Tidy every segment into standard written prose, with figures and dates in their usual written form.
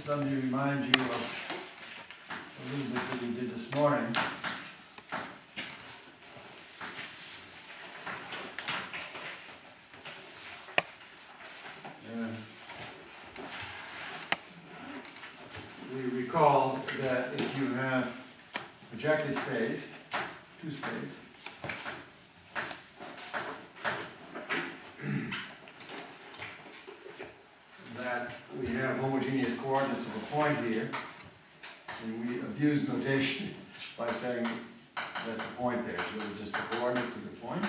just let me remind you of a little bit that we did this morning. We recall that if you have projective space, two space, that we have homogeneous coordinates of a point here, and we abuse notation by saying that's a point there. It's really just the coordinates of the point.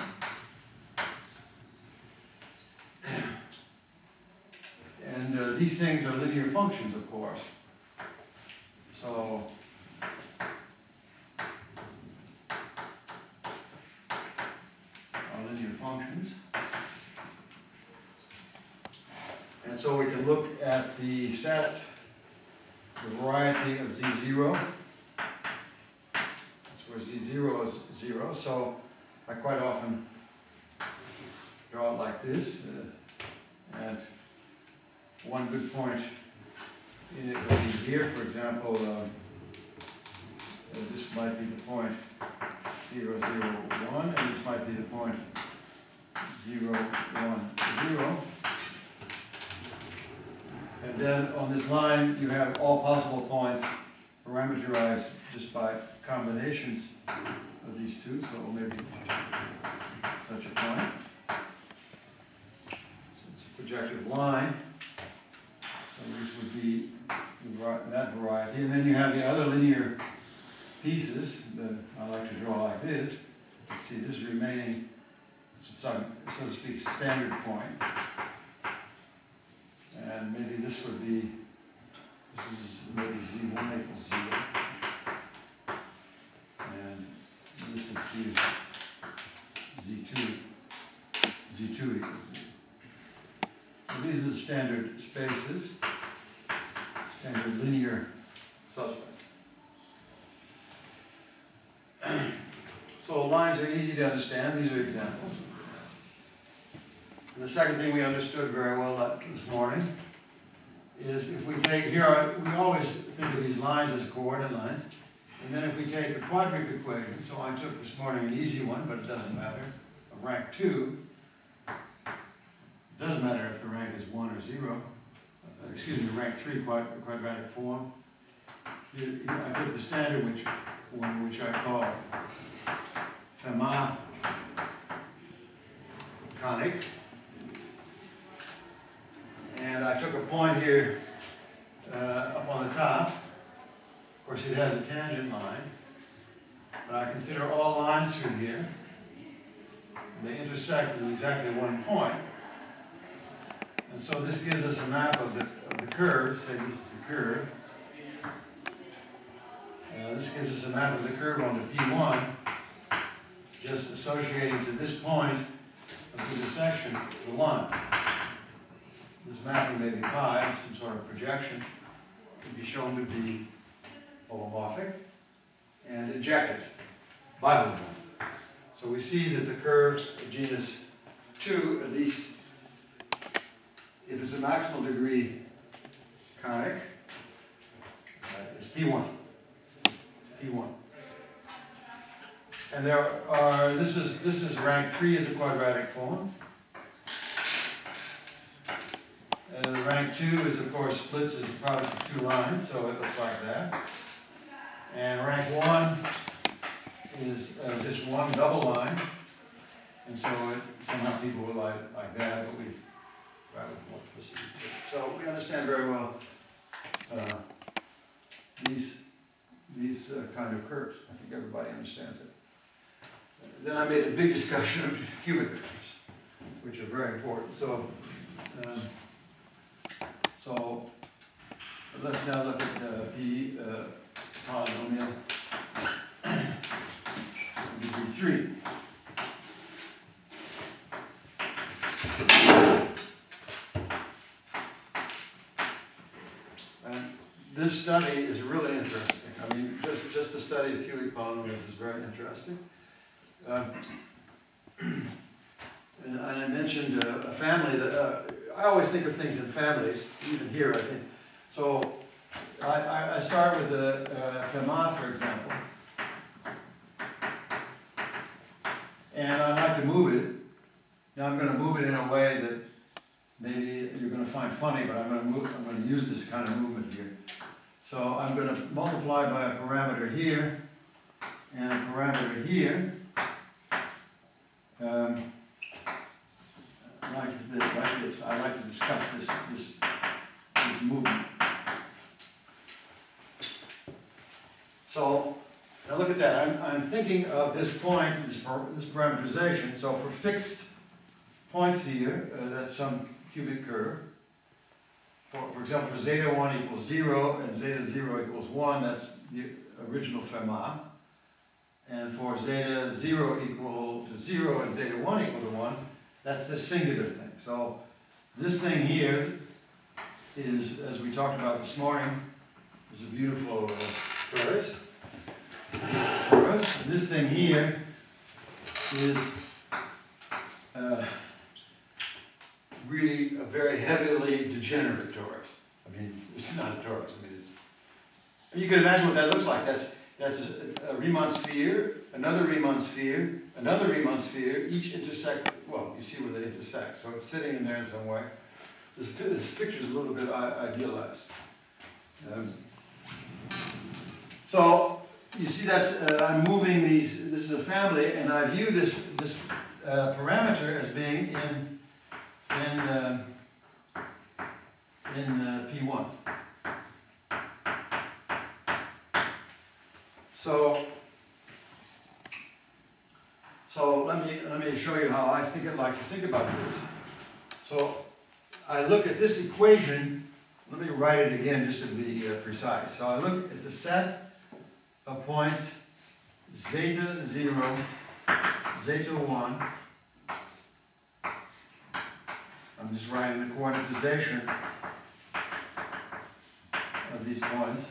And these things are linear functions, of course. So are linear functions. And so we can look at the sets, the variety of Z0. That's where Z0 is 0. So I quite often draw it like this. And one good point in it will be here, for example, this might be the point 0, 0, 1, and this might be the point 0, 1, 0. And then on this line, you have all possible points parameterized just by combinations of these two, so maybe such a point. So it's a projective line. So this would be that variety. And then you have the other linear pieces that I like to draw like this. Let's see, this remaining, so to speak, standard point. And maybe this would be, this is maybe Z1 equals 0. And this is Z2 equals 0. So these are the standard spaces, standard linear subspace. So lines are easy to understand. These are examples. And the second thing we understood very well this morning is if we take, we always think of these lines as coordinate lines. And then if we take a quadratic equation, so I took this morning an easy one, but it doesn't matter, a rank 2. It doesn't matter if the rank is 1 or 0. Excuse me, rank 3 quadratic form. I took the standard one, which I call Fermat conic. And I took a point here up on the top. Of course, it has a tangent line. But I consider all lines through here. They intersect at exactly one point. And so this gives us a map of the curve. Say this is the curve. This gives us a map of the curve onto P1, just associating to this point of the intersection the line. This mapping may be pi, some sort of projection, can be shown to be holomorphic and injective, biholomorphic. So we see that the curve of genus 2, at least if it's a maximal degree conic, is P1. P1. And there are, this is rank 3 as a quadratic form. Rank 2 is, of course, splits as a product of two lines, so it looks like that. And rank 1 is just one double line. And so somehow people would like that, but we try with multiplicity. So we understand very well these kind of curves. I think everybody understands it. Then I made a big discussion of cubic curves, which are very important. So let's now look at the polynomial degree 3. And this study is really interesting. I mean, just the study of cubic polynomials is very interesting. And I mentioned a family that I always think of things in families, even here, I think. So I start with the Fermat, for example, and I'd like to move it. Now I'm going to move it in a way that maybe you're going to find funny, but I'm going to use this kind of movement here. So I'm going to multiply by a parameter here and a parameter here, like this. I like to discuss this movement. So now look at that. I'm thinking of this point, this parameterization. So for fixed points here, that's some cubic curve. For example, for zeta 1 equals 0 and zeta 0 equals 1, that's the original Fermat. And for zeta 0 equal to 0 and zeta 1 equal to 1, that's the singular thing. So this thing here is, as we talked about this morning, is a beautiful torus. And this thing here is really a very heavily degenerate torus. I mean, it's not a torus. I mean, it's. You can imagine what that looks like. That's a Riemann sphere, another Riemann sphere, another Riemann sphere. Each intersect. Well, you see where they intersect. So it's sitting in there in some way. This picture is a little bit idealized. So you see, that's I'm moving these. This is a family, and I view this parameter as being in P1. So let me show you how I like to think about this. So I look at this equation. Let me write it again just to be precise. So I look at the set of points zeta 0, zeta 1. I'm just writing the coordinatization of these points.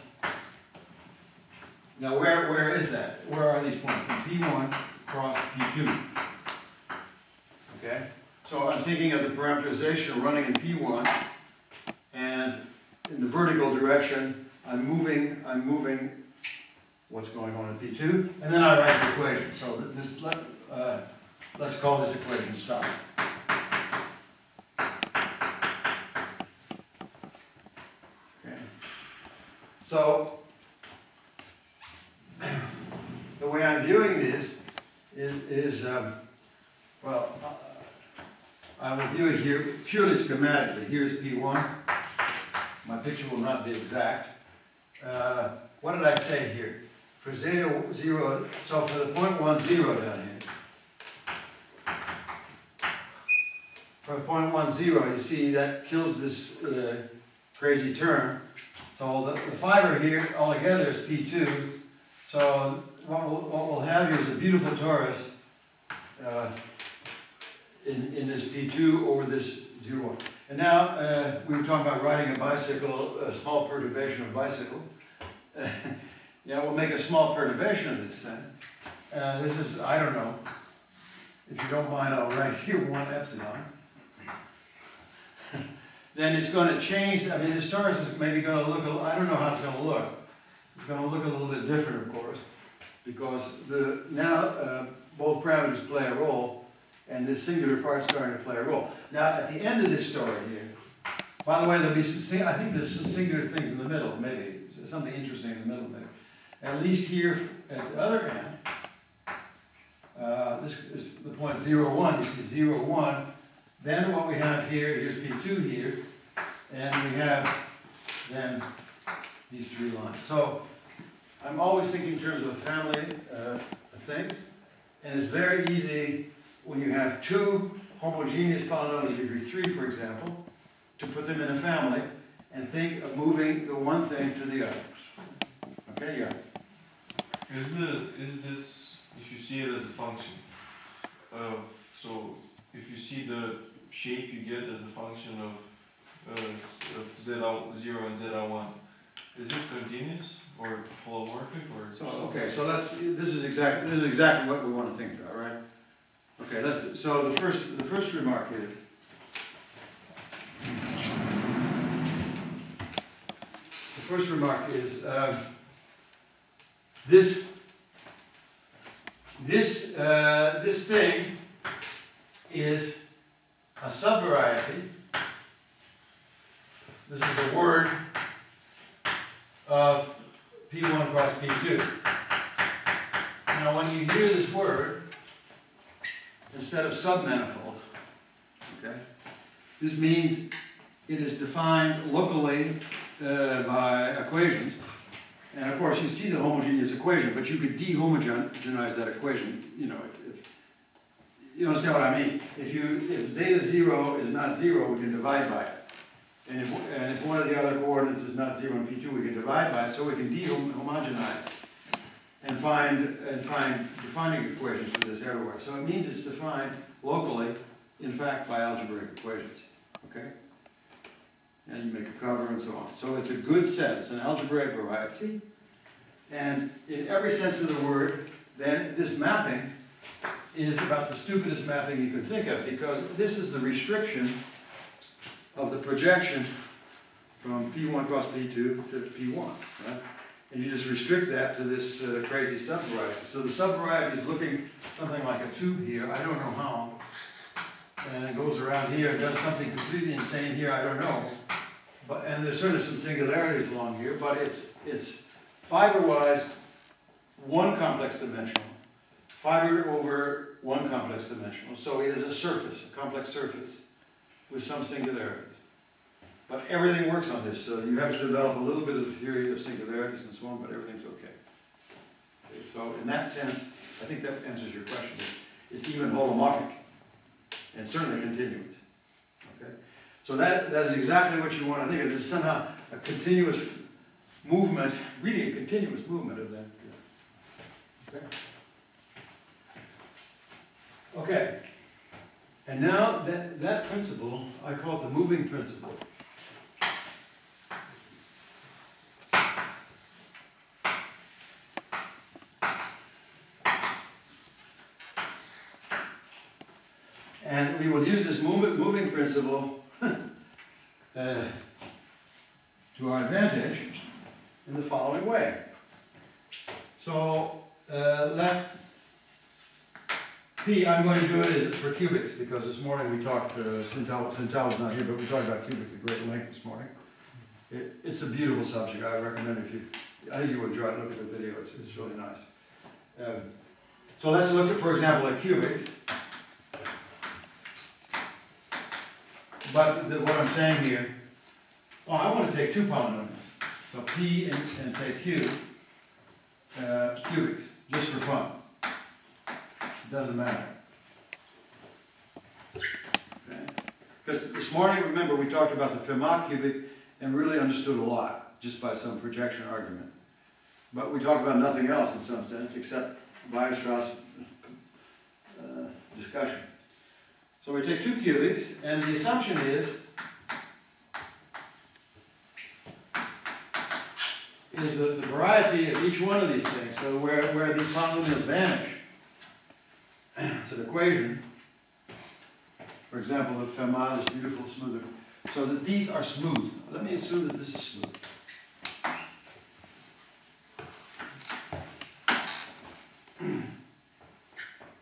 Now where is that? Where are these points? In P1 cross P2. Okay? So I'm thinking of the parameterization running in P1, and in the vertical direction I'm moving what's going on in P2, and then I write the equation. So this let's call this equation stop. So, the way I'm viewing this is well, I will view it here purely schematically. Here's P1. My picture will not be exact. What did I say here? For zeta 0, so for the point 1, 0 down here. For the point 1, 0, you see that kills this crazy term. So the fiber here altogether is P2. So what we'll have here is a beautiful torus in this P2 over this 0. And now we were talking about riding a bicycle, a small perturbation of a bicycle. Yeah, we'll make a small perturbation of this thing. This is, I don't know. If you don't mind, I'll write here 1 epsilon. Then it's going to change. I mean, this torus is maybe going to look, I don't know how it's going to look. It's going to look a little bit different, of course, because now both parameters play a role, and this singular part is starting to play a role. Now, at the end of this story here, by the way, there'll be some, I think there's some singular things in the middle, maybe. Something interesting in the middle, maybe. At least here at the other end, this is the point 0, 1. You see 0, 1. Then what we have here, here's P2 here, and we have then these 3 lines. So I'm always thinking in terms of a family of things, and it's very easy when you have 2 homogeneous polynomials of degree 3, for example, to put them in a family and think of moving the one thing to the other. Okay, yeah. Is this, if you see it as a function of, so if you see the shape you get as a function of Z0 and Z1, is it continuous or holomorphic or? So okay, so this is exactly what we want to think about, right? Okay, so the first remark is first remark is this thing is a subvariety. This is a word of P1 cross P2. Now, when you hear this word, instead of submanifold, okay, this means it is defined locally by equations. And of course, you see the homogeneous equation, but you could dehomogenize that equation. You know, if you understand what I mean. If zeta 0 is not 0, we can divide by it. And if one of the other coordinates is not 0 in P2, we can divide by it, so we can dehomogenize and find defining equations for this everywhere. So it means it's defined locally, in fact, by algebraic equations. Okay? And you make a cover and so on. So it's a good set. It's an algebraic variety. And in every sense of the word, then this mapping is about the stupidest mapping you can think of, because this is the restriction of the projection from P1 cross P2 to P1, right? And you just restrict that to this crazy subvariety. So the subvariety is looking something like a tube here. I don't know how. And it goes around here and does something completely insane here. I don't know. And there's certainly some singularities along here, but it's fiber-wise one complex dimensional, fiber over one complex dimensional. So it is a surface, a complex surface, with some singularities. But everything works on this, so you have to develop a little bit of the theory of singularities and so on, but everything's okay. So in that sense, I think that answers your question. It's even holomorphic, and certainly continuous. Okay? So that is exactly what you want to think of. This is somehow a continuous movement, really a continuous movement of that. Okay? Okay. And now that principle, I call it the moving principle. And we will use this moving principle to our advantage in the following way. So let P, I'm going to do it as for cubics, because this morning we talked, Sintel was not here, but we talked about cubics at great length this morning. It's a beautiful subject. I recommend I think you will enjoy it. Look at the video. It's really nice. So let's look at, for example, at cubics. But what I'm saying here, I want to take two polynomials. So P and say Q, cubics, just for fun. It doesn't matter. Okay? Because this morning, remember, we talked about the Fermat cubic and really understood a lot just by some projection argument. But we talked about nothing else in some sense except Weierstrass discussion. So we take two cubics, and the assumption is that the variety of each one of these things, so where these polynomials vanish, it's an equation, for example, if Fermat is beautiful, smoother, so that these are smooth. Let me assume that this is smooth.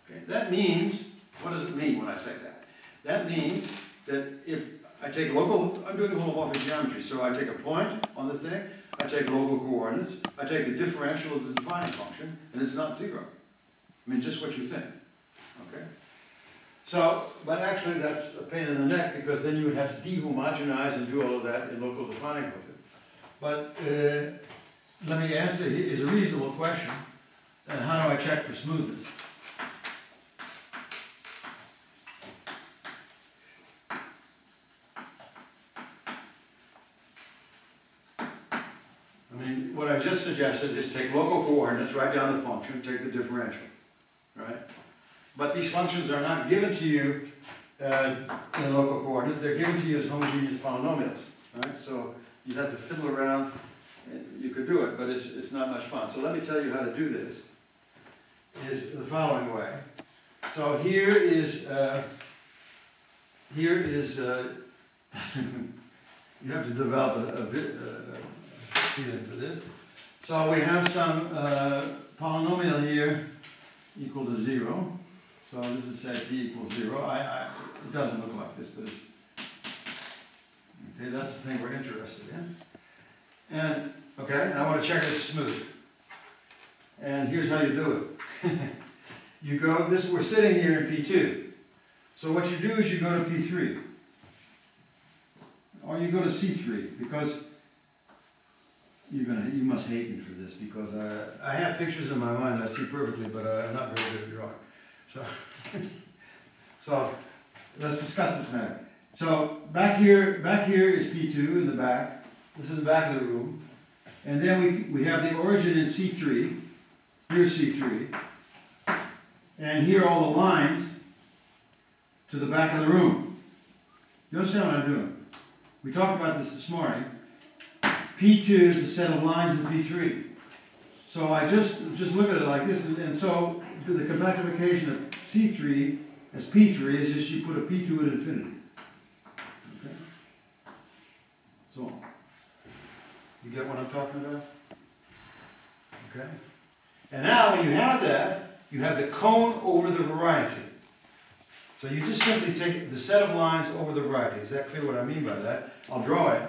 Okay, that means, what does it mean when I say that? That means that if I take I'm doing holomorphic geometry, so I take a point on the thing, I take local coordinates, I take the differential of the defining function, and it's not 0. I mean, just what you think. Okay? So, but actually that's a pain in the neck, because then you would have to dehomogenize and do all of that in local defining function. But let me answer, is a reasonable question. And how do I check for smoothness? What I just suggested is take local coordinates, write down the function, take the differential, right? But these functions are not given to you in local coordinates, they're given to you as homogeneous polynomials, right? So you have to fiddle around, and you could do it, but it's not much fun. So let me tell you how to do this, is the following way. So here is you have to develop feeling for this. So we have some polynomial here equal to 0. So this is say p equals 0. It doesn't look like this, but it's okay. That's the thing we're interested in. And okay, and I want to check it's smooth. And here's how you do it. You go. We're sitting here in P2. So what you do is you go to P3, or you go to C3, because you must hate me for this, because I have pictures in my mind I see perfectly, but I'm not very good at drawing. So let's discuss this matter. So back here is P2 in the back. This is the back of the room. And then we have the origin in C3. Here's C3. And here are all the lines to the back of the room. You understand what I'm doing? We talked about this morning. P2 is a set of lines in P3. So I just look at it like this, and so the compactification of C3 as P3 is just you put a P2 at infinity. Okay? So, you get what I'm talking about? Okay? And now when you have that, you have the cone over the variety. So you just simply take the set of lines over the variety. Is that clear what I mean by that? I'll draw it.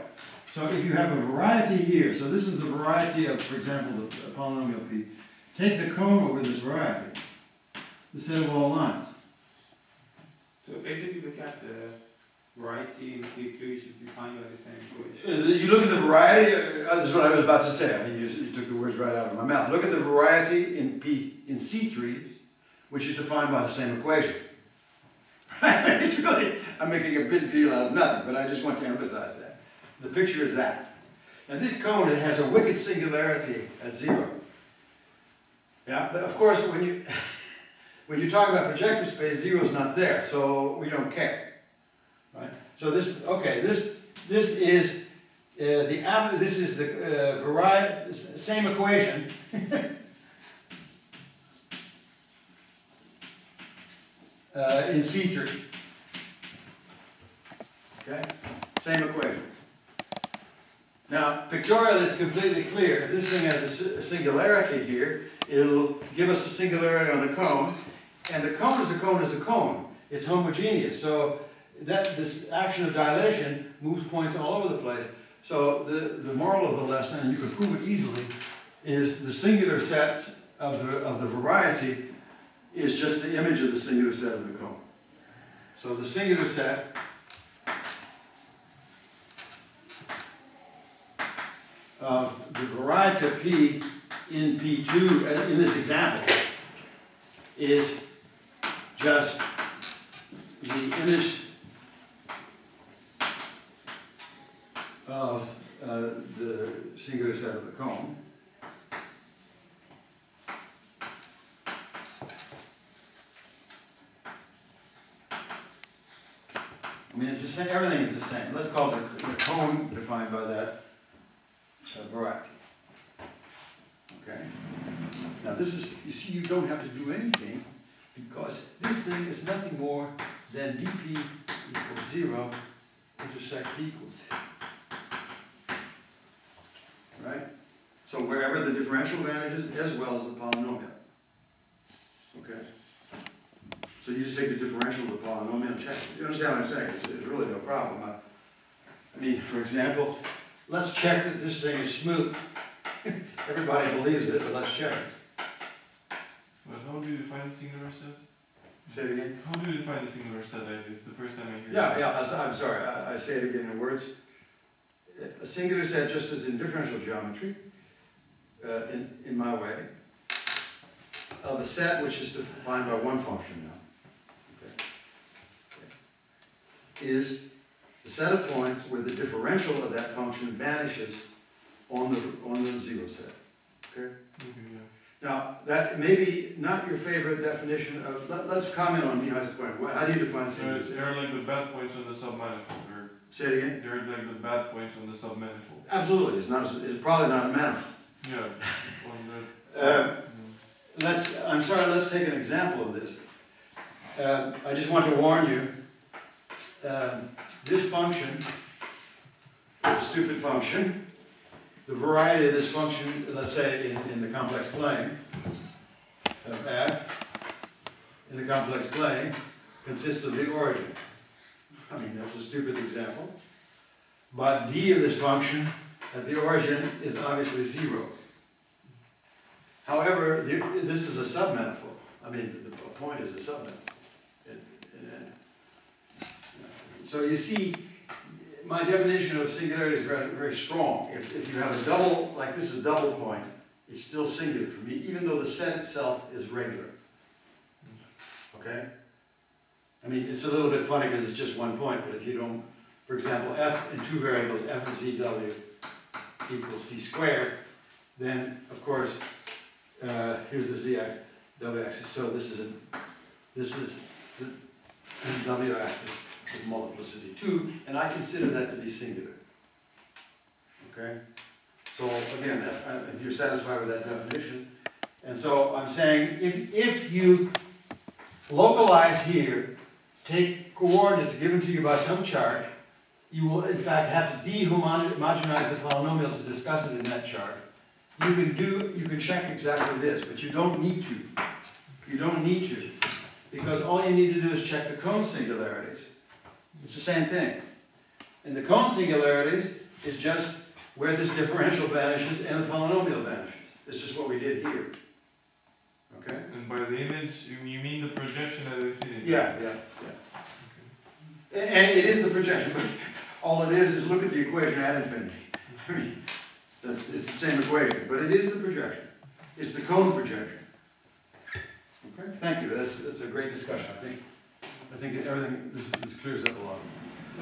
So if you have a variety here, so this is the variety of, for example, the polynomial P. Take the cone over this variety, the set of all lines. So basically look at the variety in C3, which is defined by the same equation. You look at the variety, this is what I was about to say. I mean, you took the words right out of my mouth. Look at the variety in C3, which is defined by the same equation. It's really, I'm making a big deal out of nothing, but I just want to emphasize that. The picture is that. Now this cone, it has a wicked singularity at 0. Yeah, but of course when you talk about projective space, 0 is not there, so we don't care. Right? So this is the variety, same equation. In C3. Okay? Same equation. Now, pictorially it's completely clear. If this thing has a singularity here, it'll give us a singularity on the cone. And the cone is a cone is a cone. It's homogeneous. So this action of dilation moves points all over the place. So the moral of the lesson, and you can prove it easily, is the singular set of the variety is just the image of the singular set of the cone. So the singular set of the variety of P in P2, in this example, is just the image of the singular set of the cone. I mean, it's the same, everything is the same. Let's call it the cone defined by that variety. Okay? Now this is, you see, you don't have to do anything because this thing is nothing more than dp equals 0 intersect p equals 0. Right? So wherever the differential vanishes as well as the polynomial. Okay? So you just take the differential of the polynomial and check it. You understand what I'm saying? There's really no problem. I mean, for example, let's check that this thing is smooth. Everybody believes it, but let's check it. Well, how do you define the singular set? Say it again. How do you define the singular set? It's the first time I hear Yeah, it. yeah, I'm sorry. I say it again in words. A singular set, just as in differential geometry, in my way, of a set which is defined by one function now. Is the set of points where the differential of that function vanishes on the 0 set. Okay? Yeah. Now, that may be not your favorite definition of, let's comment on Mihai's point. How do you define singular set? They're like the bad points on the submanifold. Say it again? They're like the bad points on the submanifold. Absolutely. It's probably not a manifold. Yeah. I'm sorry, let's take an example of this. I just want to warn you. This function, a stupid function, the variety of this function, let's say in the complex plane of f, in the complex plane, consists of the origin. I mean, that's a stupid example. But d of this function at the origin is obviously 0. However, this is a submanifold. I mean, the point is a submanifold. So you see, my definition of singularity is very, very strong. If you have a double, like this is a double point, it's still singular for me, even though the set itself is regular. Okay? I mean, it's a little bit funny because it's just one point, but if you don't, for example, f in two variables, f of zw equals c squared, then, of course, here's the z-axis, w-axis, so this is the w-axis is multiplicity 2, and I consider that to be singular. Okay? So, again, you're satisfied with that definition. And so I'm saying, if you localize here, take coordinates given to you by some chart, you will in fact have to de-homogenize the polynomial to discuss it in that chart. You can check exactly this, but you don't need to. You don't need to, because all you need to do is check the cone singularities. It's the same thing. And the cone singularities is just where this differential vanishes and the polynomial vanishes. It's just what we did here. Okay? And by the image, you mean the projection at infinity? Yeah. Okay. And it is the projection, but all it is look at the equation at infinity. I mean, it's the same equation, but it is the projection. It's the cone projection. Okay, thank you. That's a great discussion. I think everything this clears up a lot.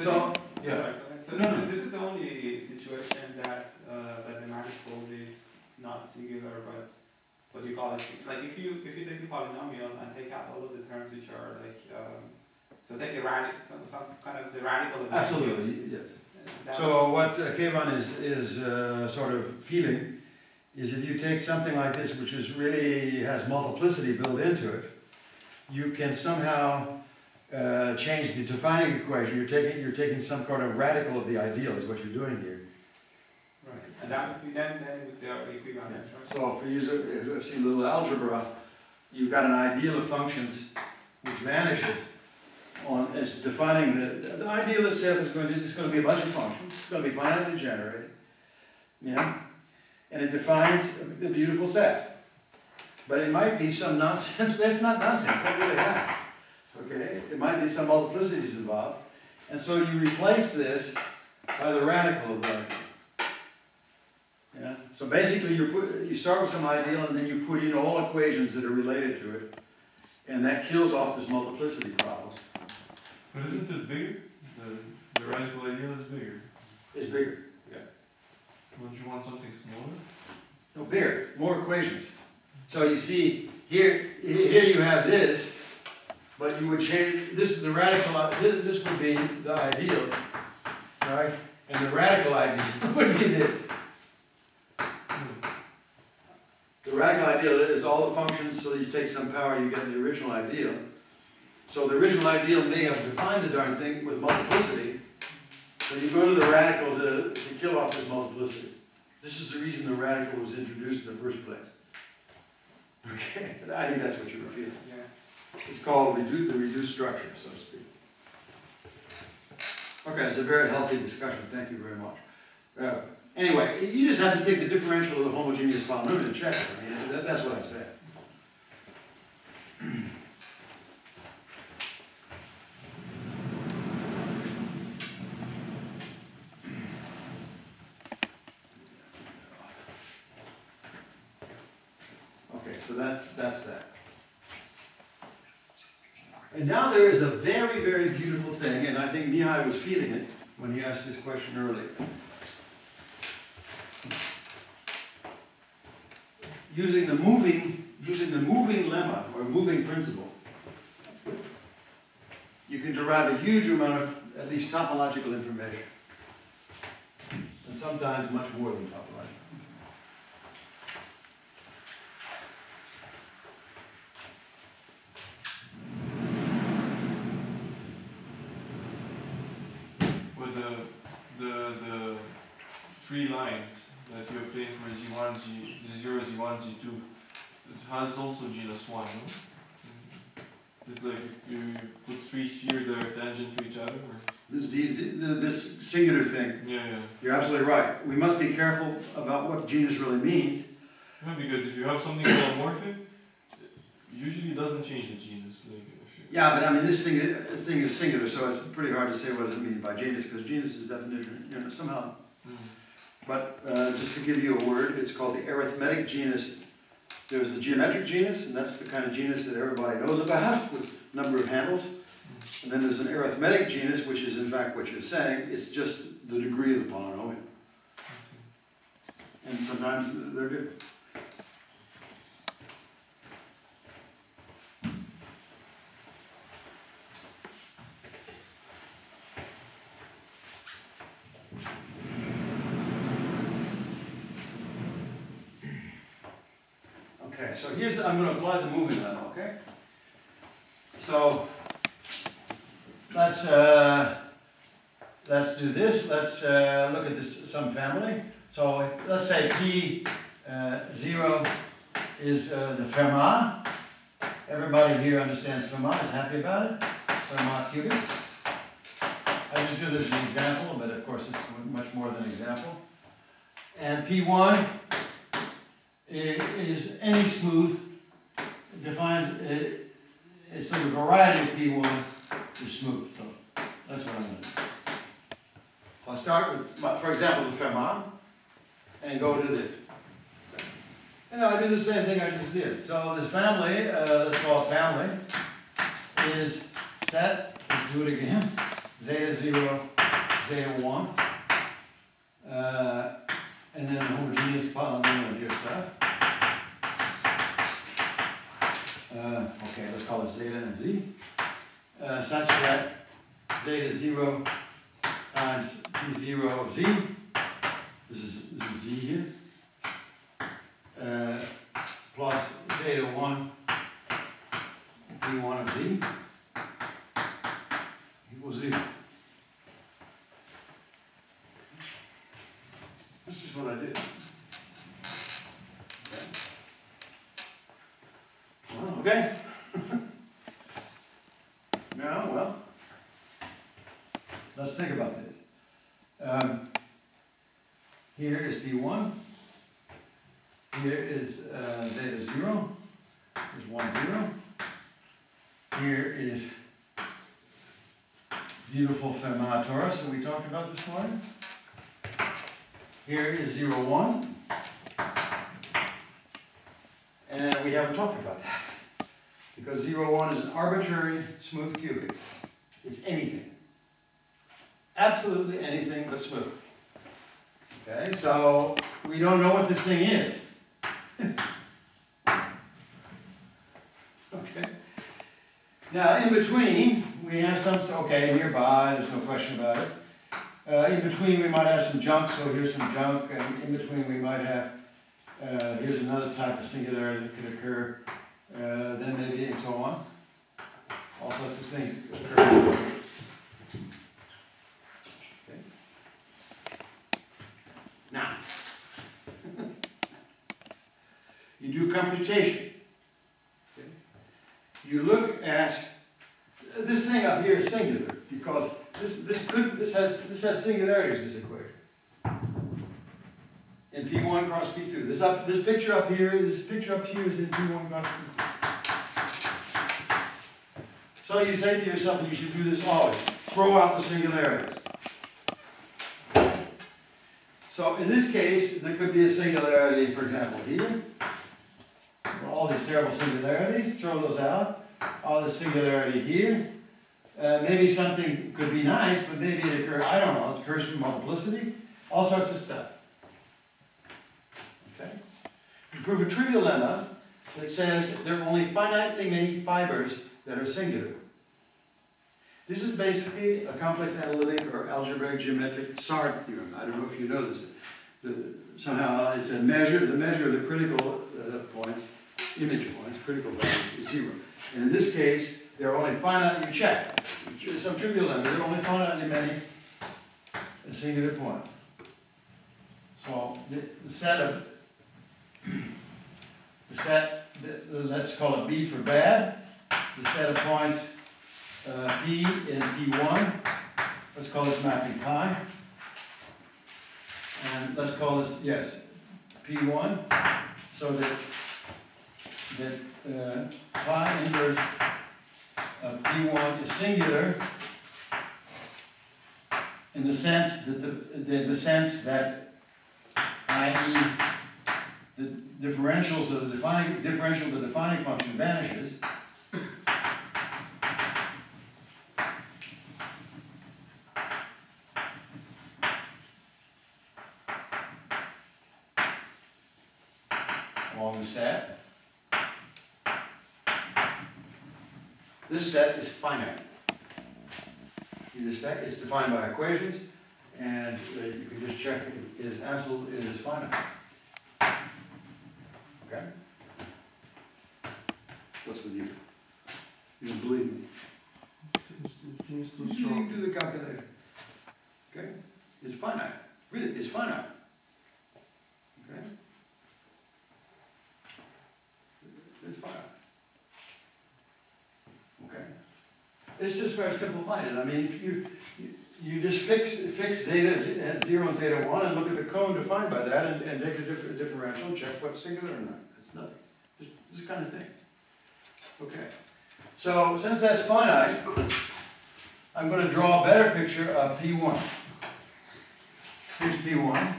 So yeah. So this is the only situation that that the manifold is not singular, but what you call it, like if you take the polynomial and take out all of the terms which are like so take the radical, some kind of the radical of the absolutely, yes. So what Kevin is sort of feeling is if you take something like this, which is really has multiplicity built into it, you can somehow change the defining equation. You're taking some kind of radical of the ideal is what you're doing here. Right. And that would be then with the equivalent. Yeah. So for you who have seen a little algebra, you've got an ideal of functions which vanishes on as defining the ideal itself is going to be a bunch of functions. It's going to be finitely generated. Yeah. And it defines a beautiful set. But it might be some nonsense. That's not nonsense. That really happens. Okay? It might be some multiplicities involved. And so you replace this by the radical of that. Yeah? So basically you start with some ideal and then you put in all equations that are related to it. And that kills off this multiplicity problem. But isn't it bigger? The radical ideal is bigger. It's bigger. Yeah. Don't you want something smaller? No, bigger. More equations. So you see, here you have this, but you would change this. The radical. This would be the ideal, right? And the radical ideal would be this. The radical ideal is all the functions. So you take some power, you get the original ideal. So the original ideal may have defined the darn thing with multiplicity. So you go to the radical to kill off this multiplicity. This is the reason the radical was introduced in the first place. Okay, I think that's what you were feeling. Yeah. It's called the reduced structure, so to speak. Okay, it's a very healthy discussion. Thank you very much. Anyway, you just have to take the differential of the homogeneous polynomial and check it. I mean, that's what I'm saying. So that's that. And now there is a very, very beautiful thing, and I think Mihai was feeling it when he asked his question earlier. Using the moving lemma or moving principle, you can derive a huge amount of at least topological information, and sometimes much more than topological. The 3 lines that that you obtain for Z1, Z0, Z1, Z2, it has also genus 1, no? It's like if you put three spheres that are tangent to each other, or? This singular thing. Yeah. You're absolutely right. We must be careful about what genus really means. Yeah, because if you have something holomorphic, usually it doesn't change the genus. Like if you Yeah, but I mean, this thing is singular, so it's pretty hard to say what it means by genus, because genus is definition, you know, somehow. But just to give you a word, it's called the arithmetic genus. There's the geometric genus, and that's the kind of genus that everybody knows about, with a number of handles. And then there's an arithmetic genus, which is in fact what you're saying. It's just the degree of the polynomial. And sometimes they're different. Okay, so here's I'm going to apply the moving lemma, okay? So let's do this. Let's look at this some family. So let's say P0 is the Fermat. Everybody here understands Fermat, is happy about it. Fermat cubic. I just do this as an example, but of course it's much more than an example. And P1 is any smooth. It defines it's so the variety of P1 is smooth. So that's what I'm going to do. So I'll start with, for example, the Fermat, and go to this. And now I do the same thing I just did. So this family, let's call it family, is set. Let's do it again. Zeta 0, zeta 1. And then homogeneous polynomial here stuff. Okay, let's call it zeta and z. Such that zeta 0 times p0 of z. This is z here. Plus zeta 1 p1 of z equals 0. This is what I did. Okay. Okay. Now, well, let's think about this. Here is P1. Here is zeta 0. Here's 1, 0. Here is beautiful Fermat torus that we talked about this morning. Here is 0, 1. And we haven't talked about that. Because 0, 1 is an arbitrary smooth cubic. It's anything. Absolutely anything but smooth. Okay, so we don't know what this thing is. Okay. Now, in between, we have some, okay, nearby, there's no question about it. In between, we might have some junk, so here's some junk, and in between, we might have, here's another type of singularity that could occur, then maybe, and so on. All sorts of things occur. Okay. Now, you do computation. Okay. You look at this thing up here is singular because this has singularities, this equation. In P1 cross P2. This picture up here is in P1 cross P2. So you say to yourself, and you should do this always, throw out the singularities. So in this case, there could be a singularity, for example, here. All these terrible singularities, throw those out. All this singularity here. Maybe something could be nice, but maybe it occurs, I don't know, it occurs from multiplicity. All sorts of stuff. Okay? You prove a trivial lemma that says there are only finitely many fibers that are singular. This is basically a complex analytic or algebraic geometric SARD theorem. I don't know if you know this. Somehow it's the measure of the critical points, image points, critical values is 0. And in this case, there are only finite, you check, some trivial lemma, there are only finitely many singular points. So the set of, let's call it B for bad, the set of points P in P1, let's call this mapping pi, and let's call this, yes, P1, so that pi inverse of P1 is singular in the sense that i.e. the differentials of the defining function vanishes. Along the set. This set is finite. It's defined by equations, and you can just check it is finite. Okay? What's with you? You don't believe me? It seems too You strong. can do the calculator. Okay? It's finite. Read it. It's finite. Okay? It's finite. Okay? It's just very simple-minded. I mean, if you just fix zeta at 0 and zeta 1 and look at the cone defined by that and take the differential and check what's singular or not. It's nothing. Just this kind of thing. Okay. So since that's finite, I'm going to draw a better picture of P1. Here's P1.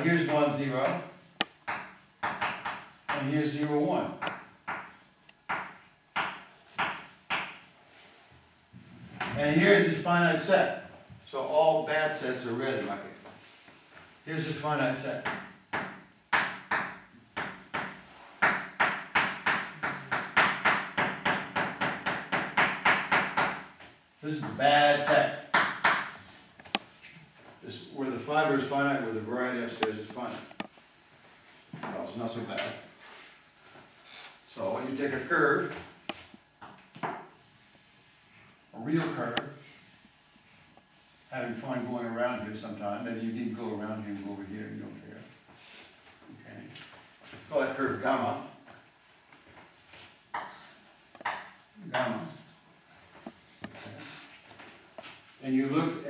Here's 1, 0. And here's 0, 1. And here's his finite set. So all bad sets are red in my case. Here's his finite set. This is the bad set. This where the fiber is finite, where the variety upstairs is finite. Well, it's not so bad. So when you take a curve, a real curve, having fun going around here sometime. Maybe you didn't go around here and go over here, you don't care. Okay. Call that curve gamma. Gamma. Okay. And you look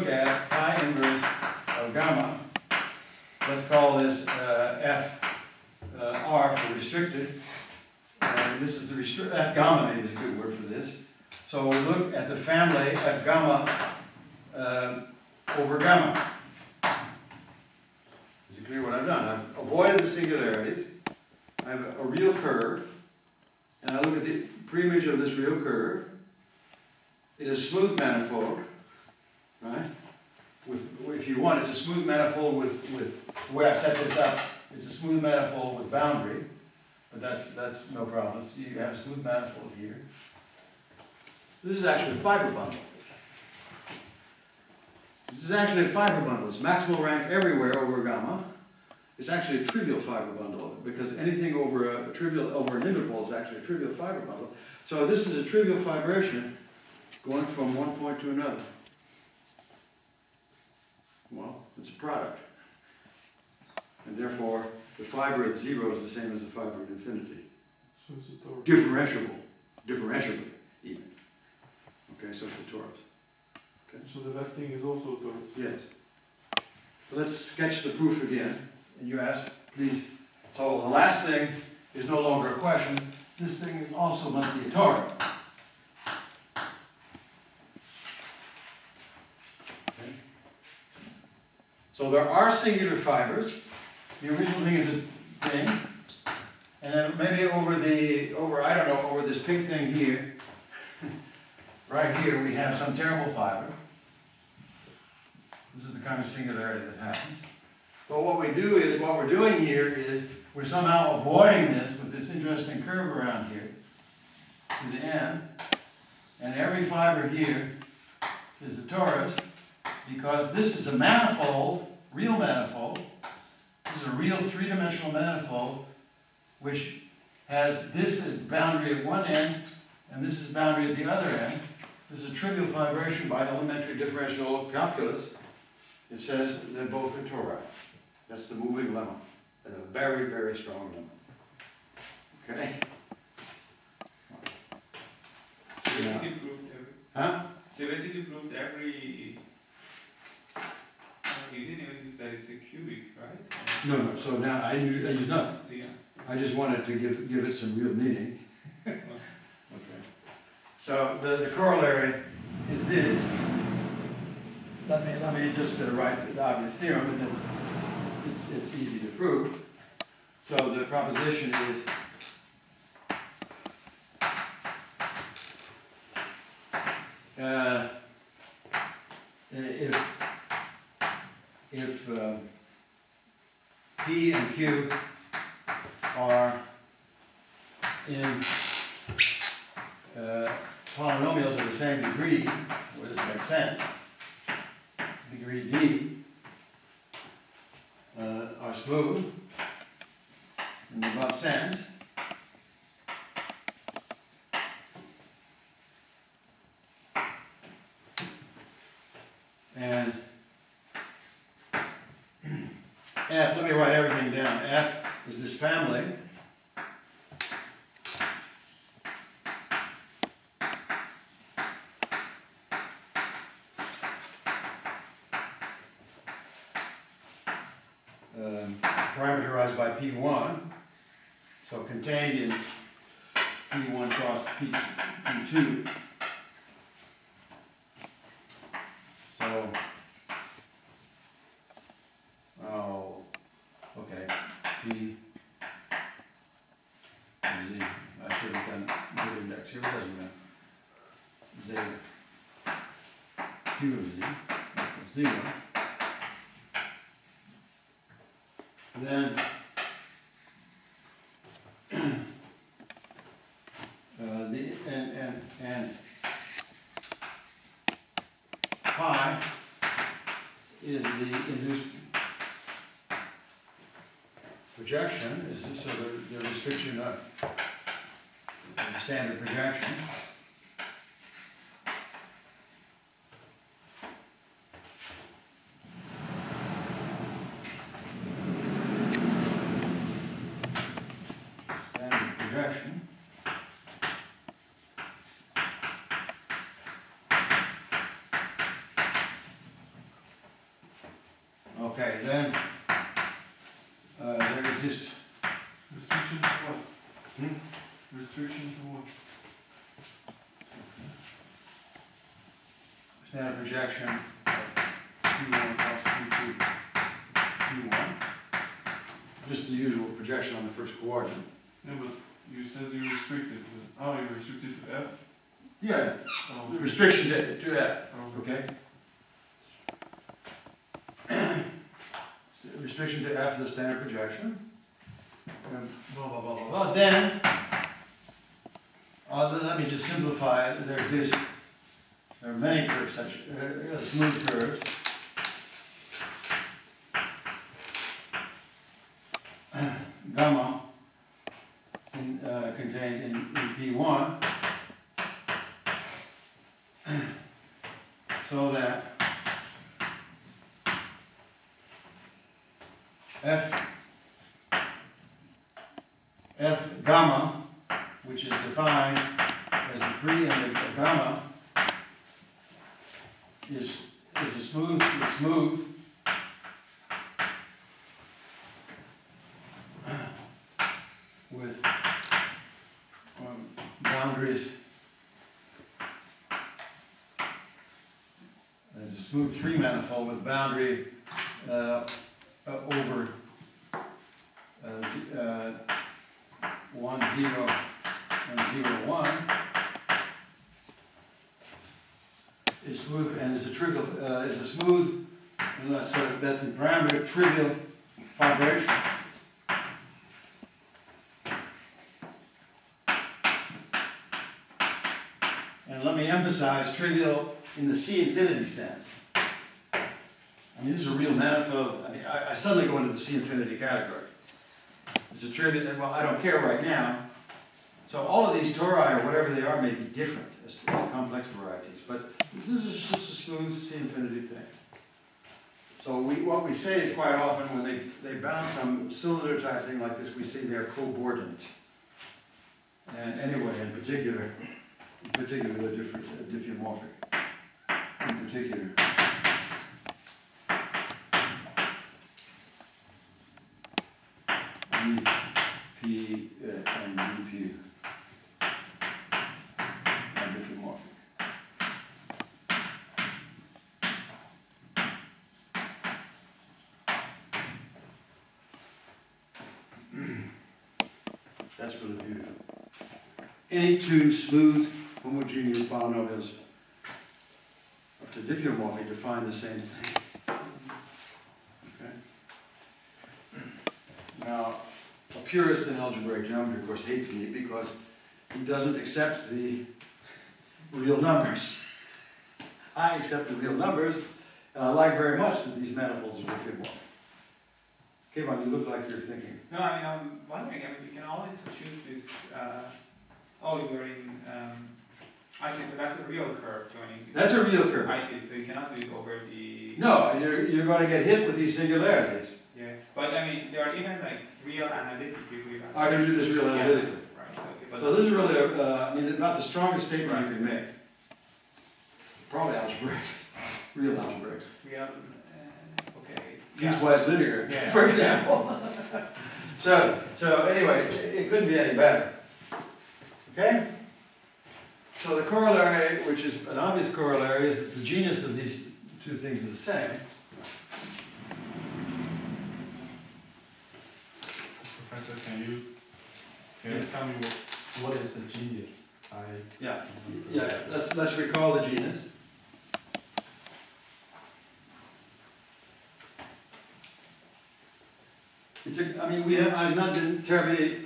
at pi inverse of gamma. Let's call this F R for restricted. And this is the F gamma maybe is a good word for this. So we look at the family F gamma over gamma. Is it clear what I've done? I've avoided the singularities. I have a real curve, and I look at the preimage of this real curve. It is smooth manifold, right? If you want, it's a smooth manifold with the way I've set this up. It's a smooth manifold with boundary. But that's no problem. You have a smooth manifold here. This is actually a fiber bundle. This is actually a fiber bundle. It's maximal rank everywhere over gamma. It's actually a trivial fiber bundle because anything over an interval is actually a trivial fiber bundle. So this is a trivial fibration going from one point to another. Well, it's a product. And therefore, the fiber at 0 is the same as the fiber at infinity. So it's a torus. Differentiably, even. Okay, so it's a torus. Okay. So the last thing is also a torus. Yes. So let's sketch the proof again. And you ask, please. So the last thing is no longer a question. This thing is also must be a torus. Okay. So there are singular fibers. The original thing is a thing, and then maybe over this pink thing here, right here we have some terrible fiber. This is the kind of singularity that happens. But what we're doing here is we're somehow avoiding this with this interesting curve around here to the end, and every fiber here is a torus because this is a manifold, real manifold. This is a real three-dimensional manifold which has this as boundary at one end and this is boundary at the other end. This is a trivial fibration by elementary differential calculus. It says they're both are tori. That's the moving lemma. And a very, very strong lemma. Okay? So basically proved every. Huh? So basically proved every. You didn't even use that it's a cubic, right? No, no. So now I use nothing. Yeah. I just wanted to give it some real meaning. Okay. So the corollary is this. Let me just write the obvious theorem, and then it's easy to prove. So the proposition is if P and Q are in polynomials of the same degree, where this makes sense, degree D, are smooth in the above sense, and F, let me write everything down. F is this family. Parameterized by P1, so contained in P1 cross P2. So, okay, P Z. I should have done good index here, it doesn't matter. Z Q of Z equals 0. Then and pi is the induced projection. So the restriction of the standard projection. Projection. Okay, then there exists restriction to what? Restriction to what? Standard projection of P1 plus P2 P1. Just the usual projection on the first coordinate. Yeah, but you said you restricted to, oh, you restricted to F? Yeah, Oh. the restriction to F, Oh. okay? Restriction to F, the standard projection. And blah, blah, blah, blah, blah. Then, let me just simplify it. There are many curves, such smooth curves. Gamma contained in P1, so that F gamma, which is defined as the pre-image of gamma, is smooth with boundaries. There's a smooth three-manifold with boundary over 1, 0, and 0, 1 is smooth and is a trivial is a smooth, unless that's in parameter trivial fibration. And let me emphasize trivial in the C infinity sense. I mean, this is a real manifold. I mean, I suddenly go into the C infinity category. It's a trivial, well, I don't care right now. So all of these tori, or whatever they are, may be different as complex varieties, but this is just a smooth C infinity thing. So what we say is quite often when they bounce some cylinder type thing like this, we say they're cobordant. And anyway, in particular, they're diffeomorphic. In particular. P and DP are diffeomorphic. That's really beautiful. Any two smooth homogeneous polynomials up to diffeomorphic define the same thing. Okay. Now, a purist in algebraic geometry, of course, hates me because he doesn't accept the real numbers. I accept the real numbers, and I like very much that these manifolds are diffeomorphic. Kevin, you look like you're thinking. No, I mean, I'm wondering, I mean, you can always choose this, oh, you're in, I see, so that's a real curve joining. That's a real curve. I see, so you cannot do it over the... No, you're going to get hit with these singularities. Yeah, but I mean, there are even like real analytic people. I can do this real analytically. Right, okay. So this is really, I mean, about the strongest statement you can make. Probably algebraic, real algebraic. Real, okay. Piecewise linear, for example. So anyway, it couldn't be any better. Okay? So the corollary, which is an obvious corollary, is that the genus of these two things is the same. Professor, can you tell me what is the genus? Yeah. Let's recall the genus. I've not been terribly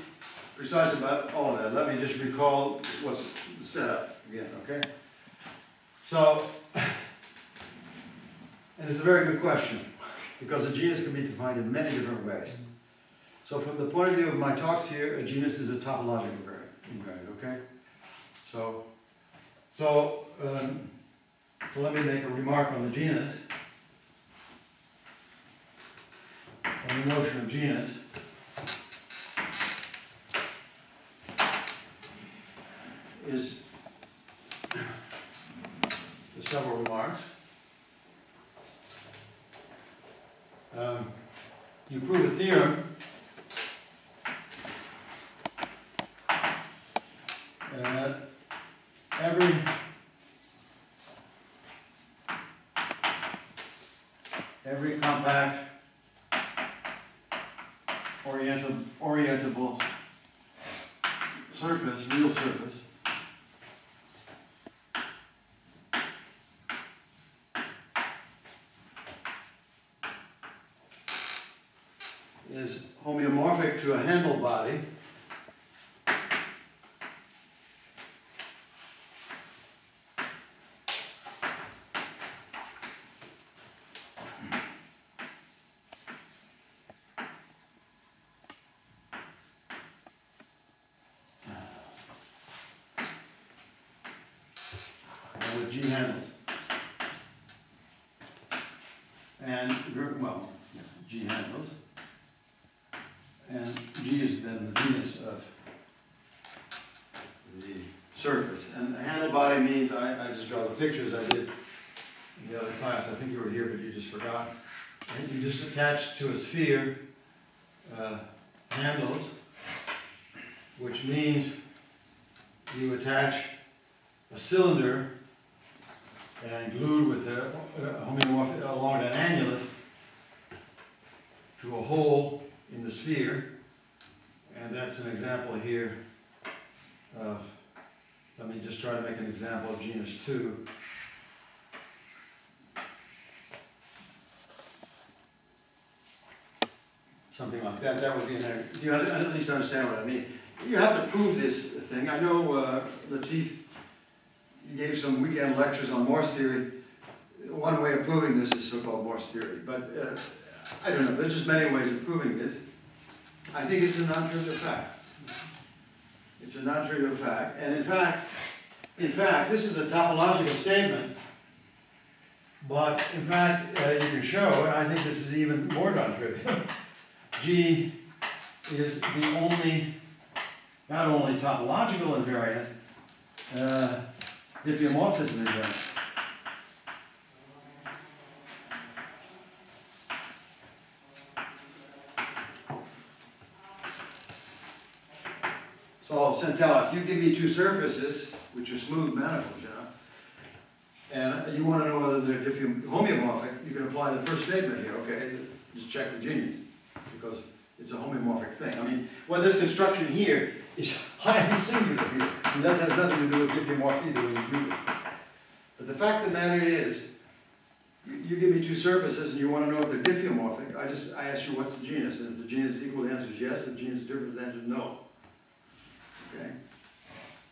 precise about all of that. Let me just recall what's set up again, okay? So, and it's a very good question, because a genus can be defined in many different ways. So from the point of view of my talks here, a genus is a topological invariant, okay? So let me make a remark on the genus. On the notion of genus. Is there's several remarks. You prove a theorem every compact orientable surface, real surface, is homeomorphic to a handle body with G handles. And, well, G handles. And G is then the genus of the surface. And the handle body means, I just draw the pictures I did in the other class. I think you were here, but you just forgot. And you just attach to a sphere handles, which means you attach a cylinder and glued with a homeomorphic along an annulus to a hole in the sphere, and that's an example here of, let me just try to make an example of genus 2. Something like that. That would be you at least understand what I mean. You have to prove this thing. I know Latif gave some weekend lectures on Morse theory. One way of proving this is so-called Morse theory, but I don't know. There's just many ways of proving this. I think it's a non-trivial fact. It's a non-trivial fact. And in fact, this is a topological statement, but in fact, you can show, and I think this is even more non-trivial, G is the only, not only topological invariant, diffeomorphism invariant. So Centella, if you give me two surfaces, which are smooth manifolds, you know, and you want to know whether they're homeomorphic, you can apply the first statement here, okay? Just check the genius, because it's a homeomorphic thing. I mean, well, this construction here is highly singular here, and that has nothing to do with diffeomorphy when you do it. But the fact of the matter is, you give me two surfaces and you want to know if they're diffeomorphic, I ask you what's the genus, and if the genus is equal, the answer is yes, if the genus is different, the answer is no. Okay?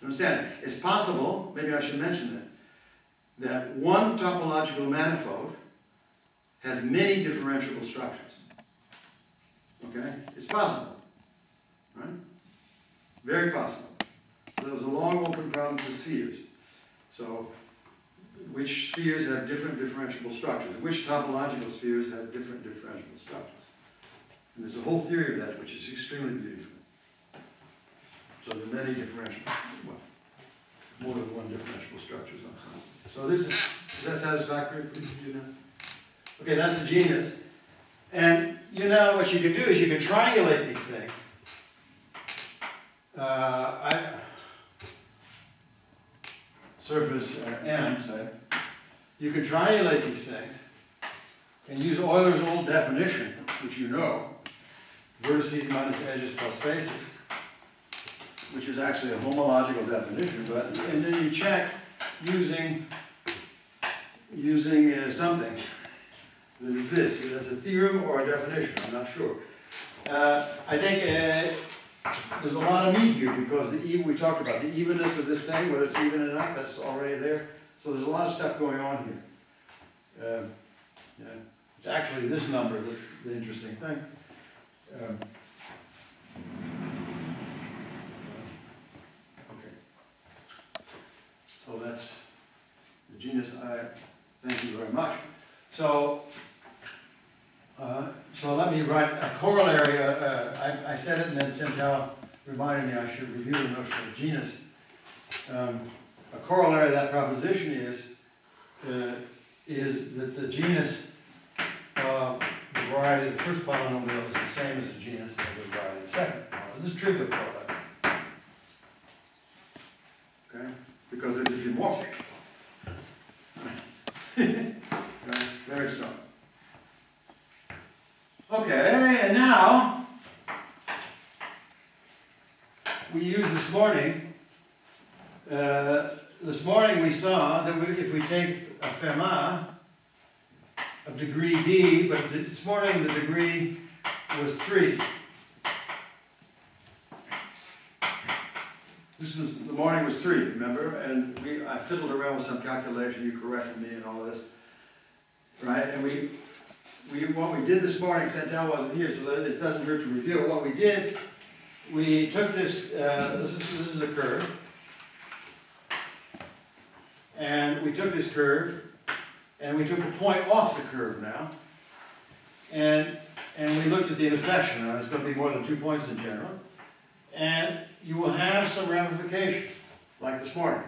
You understand? It's possible, maybe I should mention that one topological manifold has many differentiable structures. Okay? It's possible. Right? Very possible. So there was a long open problem for spheres. So, which spheres have different differentiable structures? Which topological spheres have different differentiable structures? And there's a whole theory of that which is extremely beautiful. So there are many differential, well, more than one differentiable structures. So this is that satisfactory for you now? Okay, that's the genus. And you know what you can do is you can triangulate these things. Surface M, say. You can triangulate these things and use Euler's old definition, which you know, vertices minus edges plus faces, which is actually a homological definition, but and then you check using something. That's this. That's a theorem or a definition. I'm not sure. I think there's a lot of meat here because we talked about the evenness of this thing, whether it's even or not. That's already there. So there's a lot of stuff going on here. Yeah, it's actually this number that's the interesting thing. So that's the genus. Thank you very much. So let me write a corollary. I said it, and then Centella reminded me I should review the notion of genus. A corollary of that proposition is that the genus of the variety of the first polynomial is the same as the genus of the variety of the second polynomial. This is a trivial corollary. Okay? Because they're diffeomorphic. Right? Very strong. Okay, and now we used this morning. This morning we saw that if we take a Fermat of degree D, but this morning the degree was 3. The morning was 3, remember? And I fiddled around with some calculation, you corrected me and all of this. Right? And what we did this morning, Centella wasn't here, so it doesn't hurt to review. What we did, we took this, this is a curve. And we took this curve, and we took a point off the curve now. And we looked at the intersection. Now, it's going to be more than 2 points in general. And you will have some ramification, like this morning.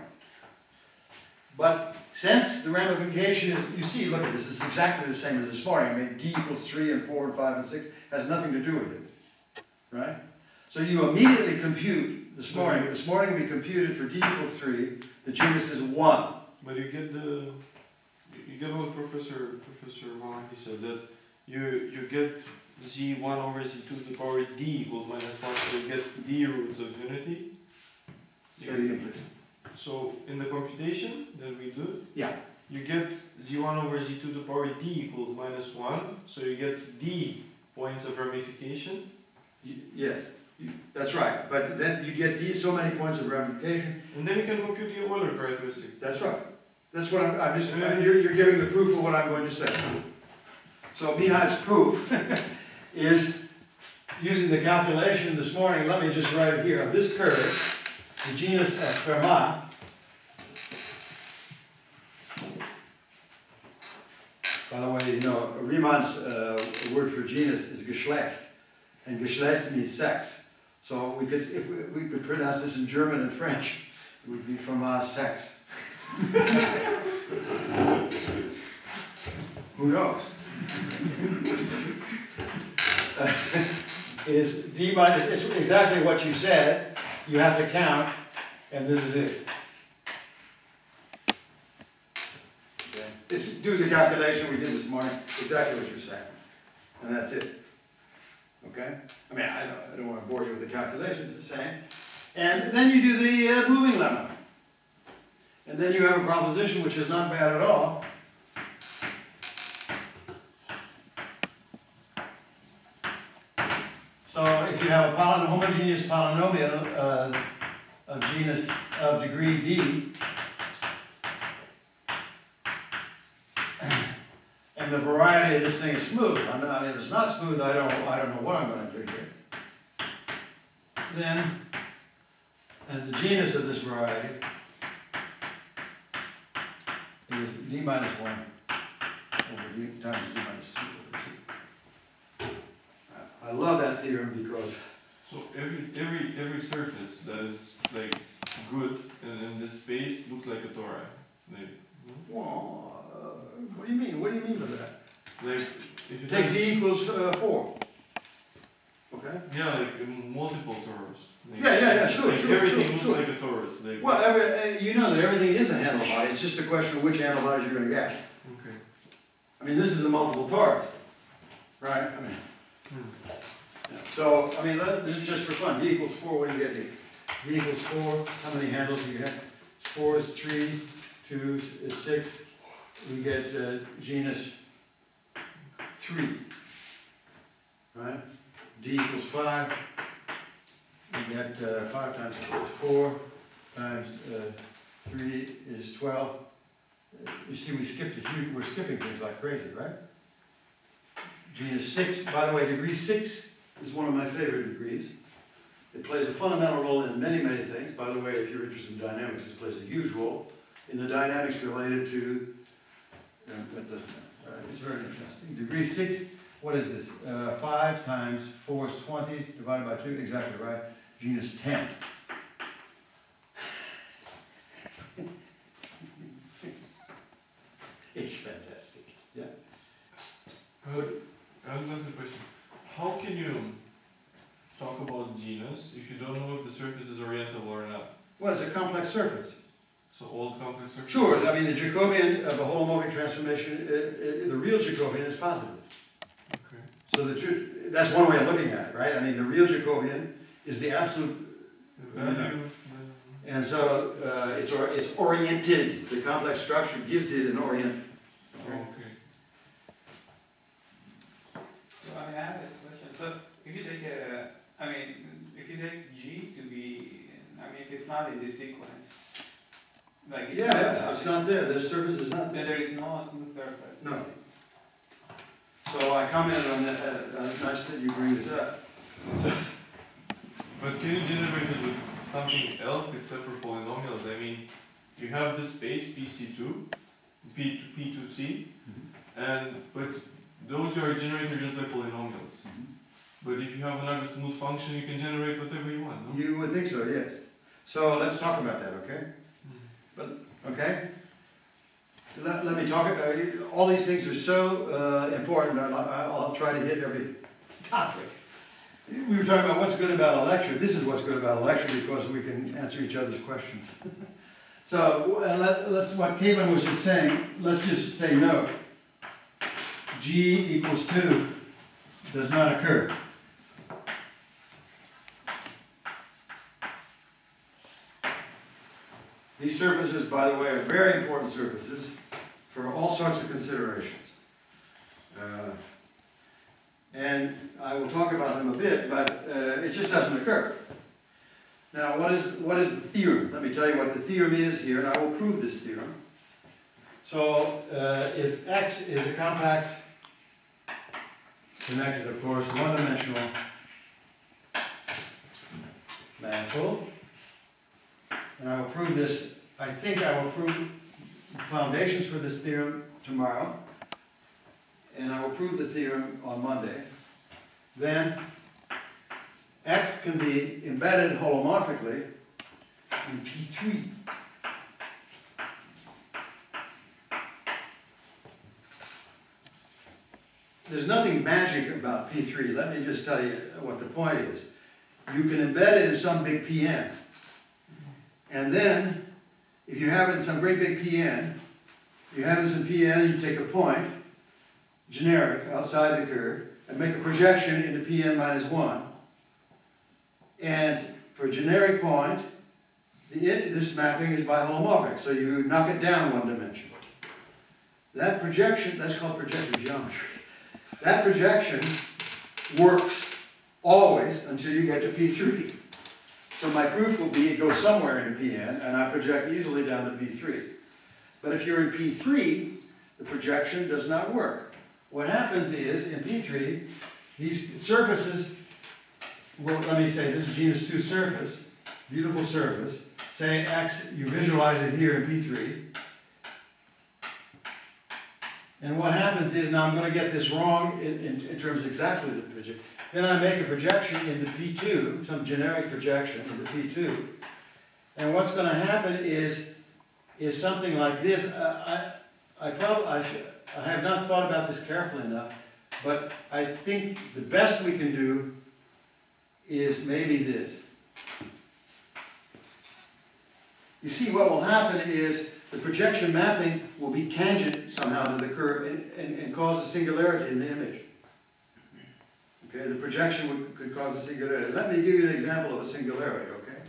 But since the ramification is, you see, look at this, it's exactly the same as this morning. I mean, D equals 3 and 4 and 5 and 6 has nothing to do with it, right? So you immediately compute this morning. This morning we computed for D equals 3, the genus is 1. But you get what Professor Malaki said, that you get Z1 over Z2 to the power D equals minus 1, so you get D roots of unity. Say it again, please. So in the computation that we do, yeah, you get Z1 over Z2 to the power D equals minus 1, so you get D points of ramification. Yes, that's right. But then you get D so many points of ramification. And then you can compute the Euler characteristic. That's right. That's what I'm just, you're giving the proof of what I'm going to say. So Beehive's proof is using the calculation this morning. Let me just write it here. Of this curve, the genus of Fermat. By the way, you know, Riemann's word for genus is Geschlecht, and Geschlecht means sex. So we could, if we could pronounce this in German and French, it would be Fermat sex. Who knows? Is D minus, it's exactly what you said. You have to count, and this is it. Okay. It's do the calculation we did this morning, exactly what you're saying. And that's it. Okay? I mean, I don't want to bore you with the calculations, it's the same. And then you do the moving lemma. And then you have a proposition which is not bad at all. So if you have a homogeneous polynomial of genus of degree D, and the variety of this thing is smooth, I mean, if it's not smooth, I don't know what I'm going to do here. Then, and the genus of this variety is D minus 1 over D times D minus 2 over 2. I love that theorem because... So every surface that is like good in this space looks like a tori. Like, Well, what do you mean? What do you mean by that? like if you Take D equals 4. Okay? Yeah, like multiple torus. Like, Yeah, sure, like sure, everything sure, looks sure. like a torus. Like, Well, you know that everything is a handle body. It's just a question of which handle bodies you're going to get. okay. I mean, this is a multiple torus, right? I mean, yeah. So, I mean, this is just for fun. D equals 4, what do you get here? D equals 4, how many handles do you get? 4 is 3, 2 is 6. We get genus 3, right? D equals 5. We get 5 times 4 times 3 is 12. You see, we're skipping things like crazy, right? Genus 6, by the way, degree 6 is one of my favorite degrees. It plays a fundamental role in many, many things. By the way, if you're interested in dynamics, it plays a huge role in the dynamics related to, it doesn't matter. It's very interesting. Degree 6, what is this? 5 times 4 is 20, divided by 2, exactly right. Genus 10. It's fantastic, yeah. But that's the question. How can you talk about genus if you don't know if the surface is orientable or not? Well, it's a complex surface. So all complex surfaces? Sure, I mean the Jacobian of a holomorphic transformation, the real Jacobian is positive. Okay. So that's one way of looking at it, right? I mean the real Jacobian is the absolute, and so it's oriented. The complex structure gives it an orient. Okay. So I mean, I have a question. So if you take if you take G to be, if it's not in this sequence, like it's It's not there. This surface is not then there. there is no smooth surface. No. So I commented on that. Nice that you bring this up. So, But can you generate it with something else except for polynomials? I mean, you have this space PC2, P2C, but those are generated just by polynomials. But if you have another smooth function, you can generate whatever you want, no? you would think so, yes. So let's talk about that, okay? Okay? Let me talk. All these things are so important. I'll try to hit every topic. We were talking about what's good about a lecture. This is what's good about a lecture because we can answer each other's questions. So let's what Kevin was just saying. Let's just say no. G equals 2 does not occur. These surfaces, by the way, are very important surfaces for all sorts of considerations. And I will talk about them a bit, but it just doesn't occur. Now, what is the theorem? Let me tell you what the theorem is here, and I will prove this theorem. So, if X is a compact, connected, of course, one-dimensional manifold, and I will prove this, I think I will prove foundations for this theorem tomorrow, and I will prove the theorem on Monday. Then X can be embedded holomorphically in P3. There's nothing magic about P3. Let me just tell you what the point is. You can embed it in some big Pn. And then, if you have it in some great big Pn, you have this in Pn, you take a point, generic, outside the curve, and make a projection into Pn minus 1. And for a generic point, this mapping is biholomorphic, so you knock it down one dimension. That projection, that's called projective geometry. That projection works always until you get to P3. So my proof will be it goes somewhere into Pn, and I project easily down to P3. But if you're in P3, the projection does not work. What happens is, in P3, these surfaces, well, let me say, this is genus 2 surface, beautiful surface. Say X, you visualize it here in P3. And what happens is, now I'm going to get this wrong in terms of exactly the projection. Then I make a projection into P2, some generic projection into P2. And what's going to happen is something like this. I have not thought about this carefully enough, but I think the best we can do is maybe this. You see, what will happen is the projection mapping will be tangent somehow to the curve and cause a singularity in the image. Okay, the projection could cause a singularity. Let me give you an example of a singularity, okay?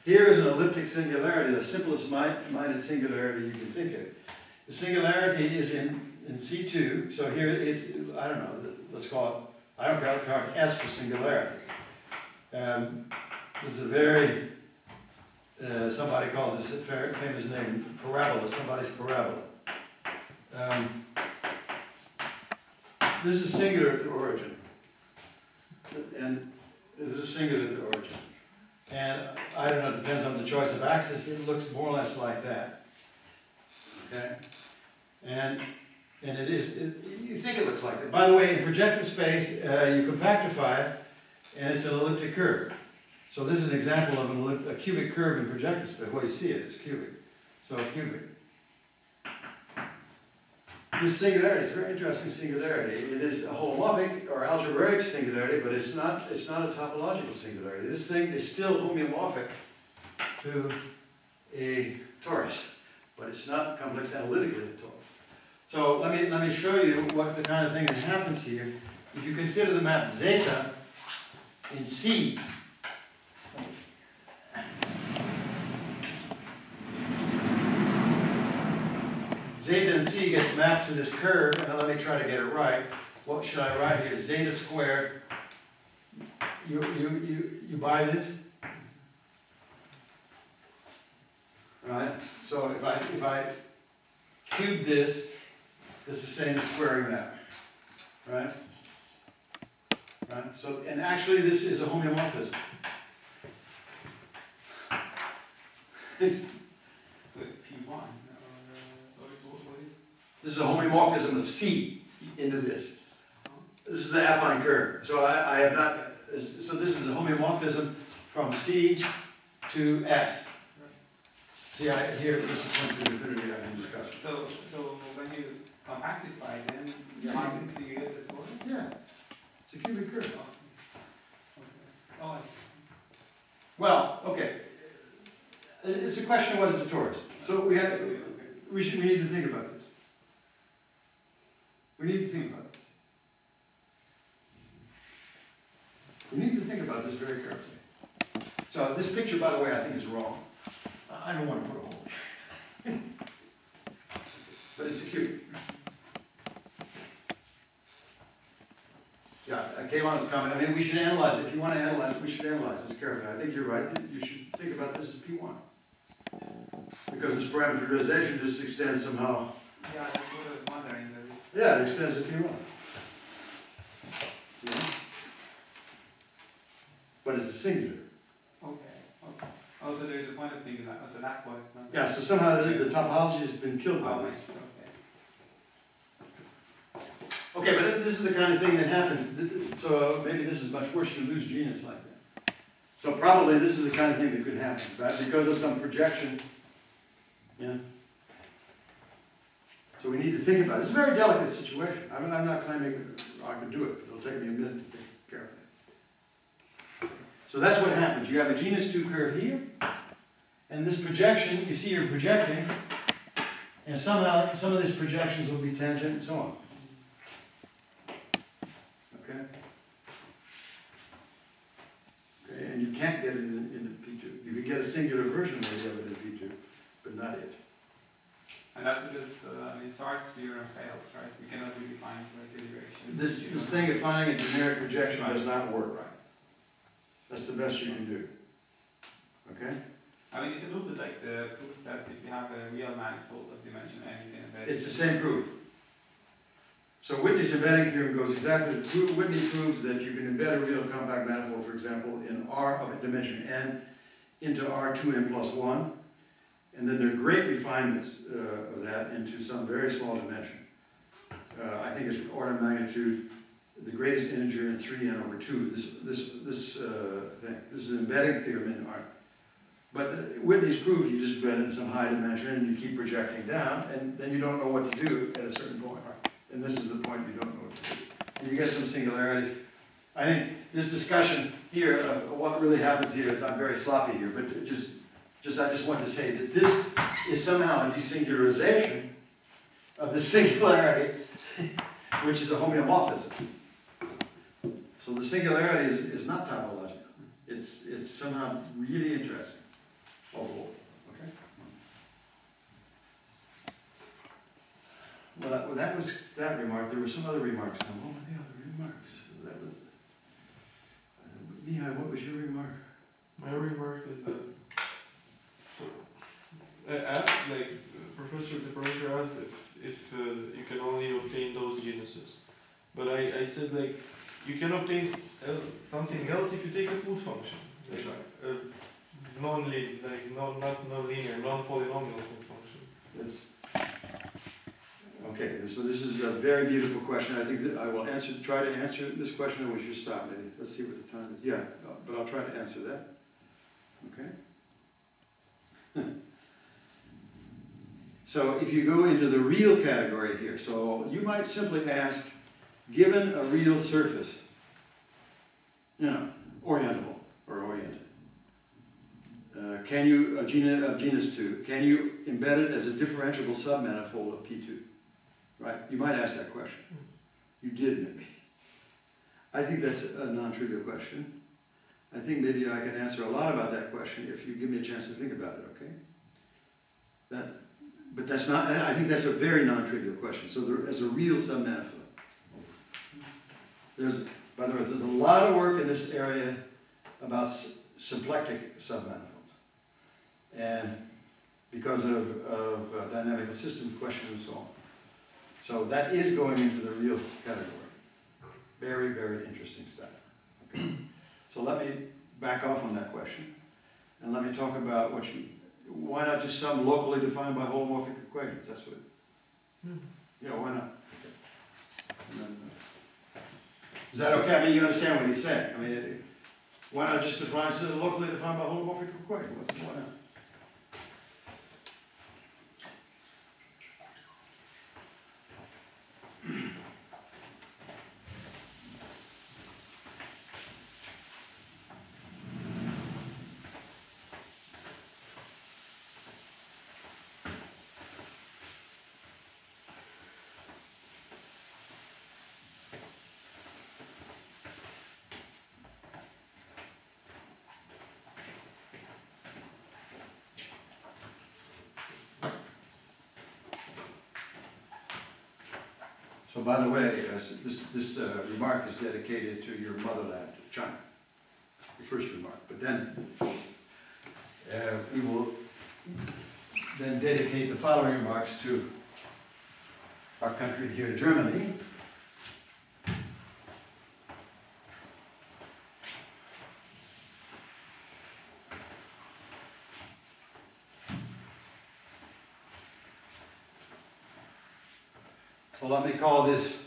Here is an elliptic singularity, the simplest minded singularity you can think of. The singularity is in C2, so here it's, I don't know, let's call it, I don't call it S for singularity. This is a very, somebody calls this a famous name, parabola, somebody's parabola. This is singular at the origin. And this is singular at the origin. And I don't know, it depends on the choice of axis, it looks more or less like that. Okay? And it is, you think it looks like that. By the way, in projective space, you compactify it, and it's an elliptic curve. So this is an example of a cubic curve in projective space. Well, you see it, it's cubic. So a cubic. This singularity is a very interesting singularity. It is a holomorphic or algebraic singularity, but it's not a topological singularity. This thing is still homeomorphic to a torus, but it's not complex analytically at all. So let me show you what the kind of thing that happens here. If you consider the map zeta in C, zeta in C gets mapped to this curve, and let me try to get it right. What should I write here? Zeta squared. You buy this? Right? So if I cube this, this is the same as squaring that. Right? Right? So, and actually this is a homeomorphism. So it's P1. What is? This is a homeomorphism of C into this. This is the affine curve. So I have not, so this is a homeomorphism from C to S. See, here, this is points to infinity I can discuss. So when you compactify, then do you get the torus? Yeah. It's a cubic curve. Okay. Oh, I see. Well, okay. It's a question of what is the torus. So we need to think about this. We need to think about this. We need to think about this very carefully. So this picture, by the way, I think is wrong. I don't want to put a hole. But it's a cube. Yeah, Kayvon's comment. I mean, we should analyze it. If you want to analyze it, we should analyze this carefully. I think you're right. You should think about this as P1. Because this parameterization just extends somehow. Yeah, that's what I was wondering. Yeah, it extends to P1. Yeah. But it's a singular. Okay. Also, there is a point of singularity, so that's why it's not. Yeah, so somehow the topology has been killed by this. Okay. Okay, but this is the kind of thing that happens. So maybe this is much worse. You lose genus like that. So probably this is the kind of thing that could happen, right? Because of some projection. Yeah. So we need to think about it. It's a very delicate situation. I'm not claiming I could do it, but it'll take me a minute to think carefully. So that's what happens. You have a genus 2 curve here, and this projection, you see you're projecting, and somehow some of these projections will be tangent and so on. Okay? Okay, and you can't get it in P2. You can get a singular version maybe of it in P2, but not it. And that's because Sartre's theorem fails, right? We cannot really find the duration. This thing of finding a generic projection does not work. Right. That's the best you can do. Okay? I mean, it's a little bit like the proof that if you have a real manifold of dimension n, you can embed It's the same proof. So Whitney's embedding theorem goes exactly, Whitney proves that you can embed a real compact manifold, for example, in R of a dimension n into R2n plus 1, and then there are great refinements of that into some very small dimension. I think it's order of magnitude, the greatest integer in 3n over 2. This is an embedding theorem in R. But Whitney's proof, you just embed in some high dimension and you keep projecting down, and then you don't know what to do at a certain point. And this is the point you don't know what to do. And you get some singularities. I think this discussion here, what really happens here is I'm very sloppy here, but I just want to say that this is somehow a desingularization of the singularity, which is a homeomorphism. So the singularity is not topological. It's somehow really interesting overall. Okay. Well, that was that remark. There were some other remarks. Now, what were the other remarks? That was Mihai. What was your remark? My remark is that I asked, like, the professor asked if you can only obtain those genuses, but I said, like, you can obtain something else if you take a smooth function, like non-linear, like not non-linear, non-polynomial smooth function. Yes. Okay, so this is a very beautiful question. I think that I will try to answer this question, or we should stop maybe. Let's see what the time is. Yeah, but I'll try to answer that. Okay. So if you go into the real category here, so you might simply ask, given a real surface, orientable or oriented, can you, a genus 2, can you embed it as a differentiable submanifold of P2? Right? You might ask that question. You did, maybe. I think that's a non-trivial question. I think maybe I can answer a lot about that question if you give me a chance to think about it, okay? But that's not, I think that's a very non-trivial question. So there, as a real submanifold. By the way, there's a lot of work in this area about symplectic submanifolds. And because of dynamical system questions and so on. So that is going into the real category. Very, very interesting stuff. Okay. So let me back off on that question. And let me talk about why not just some locally defined by holomorphic equations? That's what, yeah, why not? Okay. And then, is that okay? I mean, you understand what he's saying. I mean, why not just define locally defined by holomorphic equations? Why not? So by the way, this remark is dedicated to your motherland, China, your first remark. But then we will then dedicate the following remarks to our country here, Germany. well, let me call this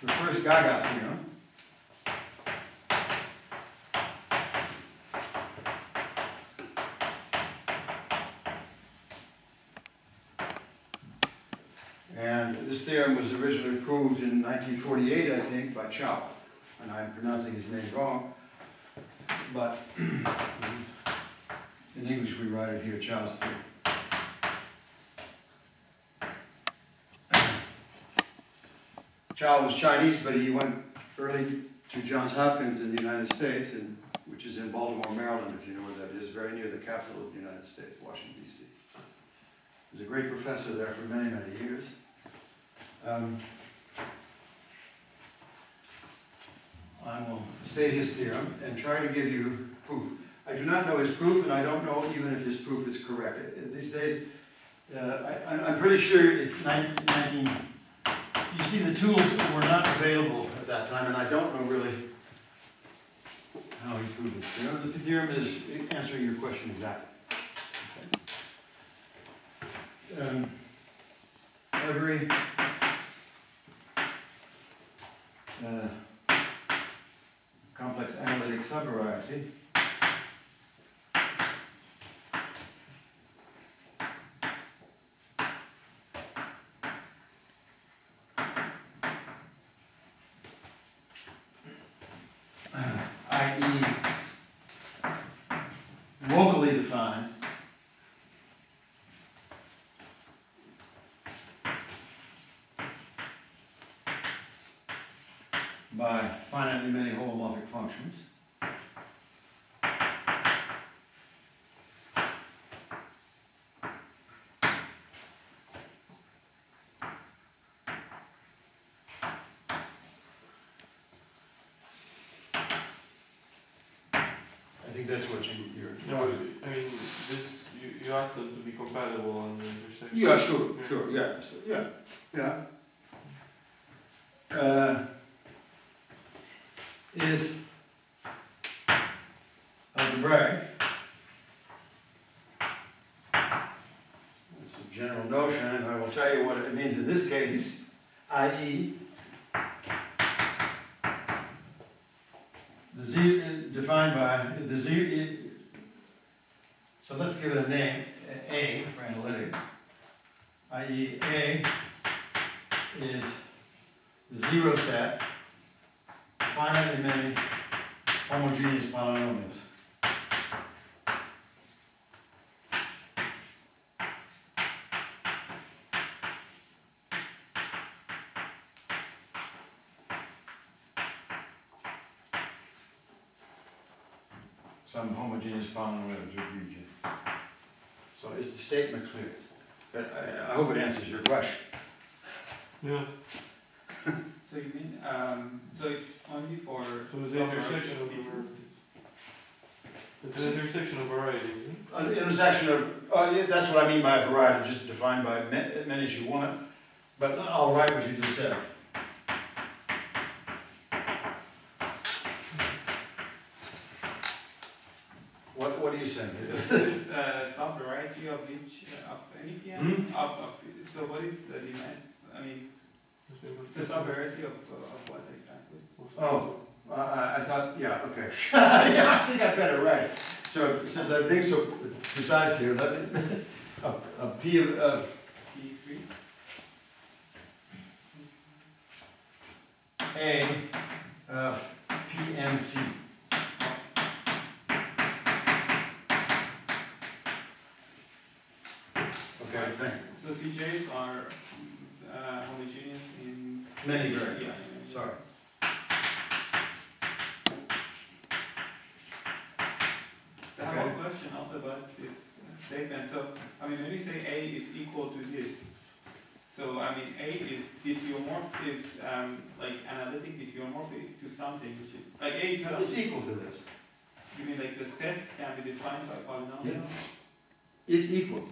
the first Gaga theorem. And this theorem was originally proved in 1948, I think, by Chow. And I'm pronouncing his name wrong, but in English we write it here, Chow's theorem. Chow was Chinese, but he went early to Johns Hopkins in the United States, which is in Baltimore, Maryland, if you know where that is, very near the capital of the United States, Washington, D.C. He was a great professor there for many, many years. I will state his theorem and try to give you proof. I do not know his proof, and I don't know even if his proof is correct. These days, I'm pretty sure it's 19... You see, the tools were not available at that time, and I don't know really how he proved this theorem. The theorem is answering your question exactly. Okay. Every complex analytic subvariety i.e. locally defined by finitely many holomorphic functions. I think that's what you're. No, I mean, this you asked them to be compatible on the intersection. Yeah, sure, yeah, so, yeah. Is algebraic. It's a general notion, and I will tell you what it means in this case, i.e. the z defined by the z. So let's give it a name, A for analytic, i.e. A is the zero set finitely many homogeneous polynomials. Some homogeneous polynomials region. So is the statement clear? But I hope it answers your question. Yeah. So you mean, so it's only for... So it's the intersection of varieties. It's an intersection of varieties, isn't it? An intersection of, yeah, that's what I mean by a variety, just defined by many as you want. But I'll write what you just said. What are you saying? It's a sub-variety of each, of any PM? So what is the demand? I mean, it's a sub-variety of what exactly? Oh, I thought, yeah, okay. Yeah, I think I better write it. So since I'm being so precise here, let me, a P of P3? A of PNC. Okay, thanks. So CJs are homogeneous in... Many variables. Yeah. Sorry. I have one question also about this statement. So, I mean, when you say A is equal to this, so I mean, A is diffeomorph is like analytic diffeomorphic to something, which is like A itself. It's equal to this. You mean like the set can be defined by polynomial? Yeah. It's equal.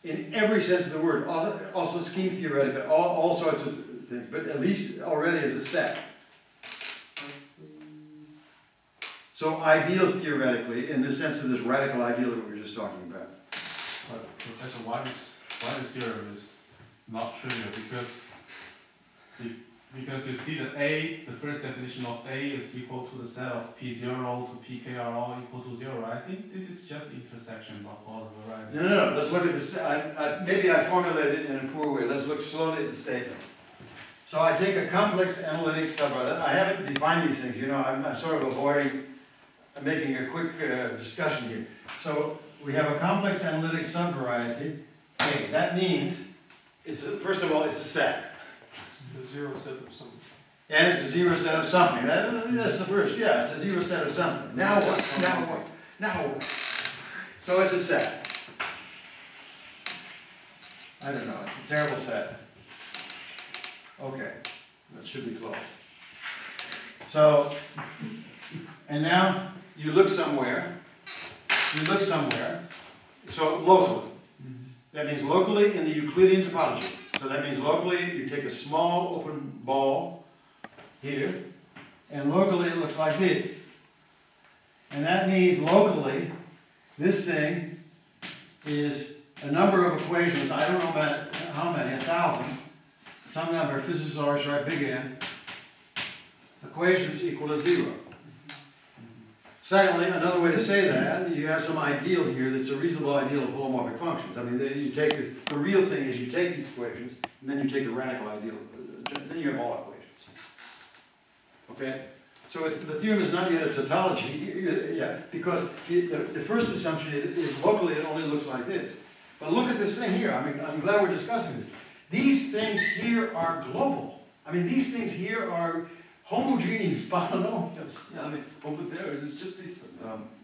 In every sense of the word, also scheme theoretic, all sorts of things, but at least already as a set. So ideal theoretically, in the sense of this radical ideal that we were just talking about. But Professor, why this theorem is not trivial because you see that A, the first definition of A is equal to the set of P0 to PKR equal to 0. I think this is just intersection of all the varieties. No. Let's look at this. Maybe I formulated it in a poor way. Let's look slowly at the statement. So I take a complex analytic subvariety. I haven't defined these things. You know, I'm sort of avoiding making a quick discussion here. So we have a complex analytic subvariety. Okay, that means first of all, it's a set. The zero set of something. And it's a zero set of something. That's the first. Yeah, it's a zero set of something. Now what? Now what? Now what? So it's a set. I don't know. It's a terrible set. Okay, that should be close. So, and now you look somewhere. You look somewhere. So locally. That means locally in the Euclidean topology. So that means locally you take a small open ball here, and locally it looks like this. And that means locally this thing is a number of equations. I don't know about how many, 1,000. Some number, physicists always write big N. Equations equal to 0. Secondly, another way to say that, you have some ideal here that's a reasonable ideal of holomorphic functions. I mean, you take this, the real thing is you take these equations, and then you take a radical ideal, then you have all equations. Okay? So the theorem is not yet a tautology, yeah, because the first assumption is locally it only looks like this. But look at this thing here. I mean, I'm glad we're discussing this. These things here are global. I mean, these things here are homogeneous polynomials. Yeah, I mean, over there it's just this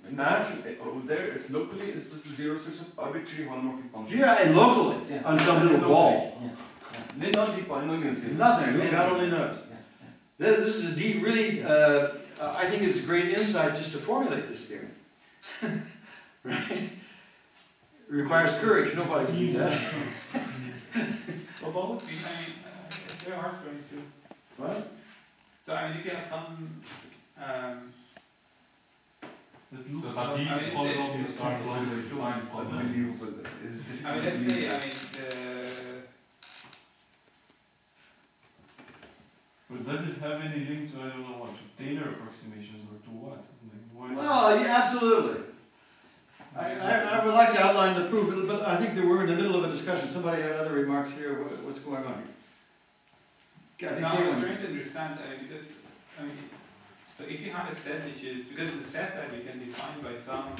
intersection. Over there it's locally it's just the zero six of arbitrary holomorphic function. Yeah, and locally, on some little ball. Yeah. May not be polynomials here. Nothing, God only knows. This is a deep, really, I think it's a great insight just to formulate this theory. Right? It requires courage, nobody can do that. Well, what would be, I mean, it's very hard for me to. What? So, I mean, if you have some, So but these polynomials are globally defined polynomials. I mean, let's say, I mean, But does it have any link to, I don't know what, to Taylor approximations or to what? Like, Well, yeah, absolutely. I would like to outline the proof, but I think that we're in the middle of a discussion. Somebody had other remarks here. What's going on here? no, I was trying to understand, I mean, because, I mean, so if you have a set which is, because it's a set that you can define by some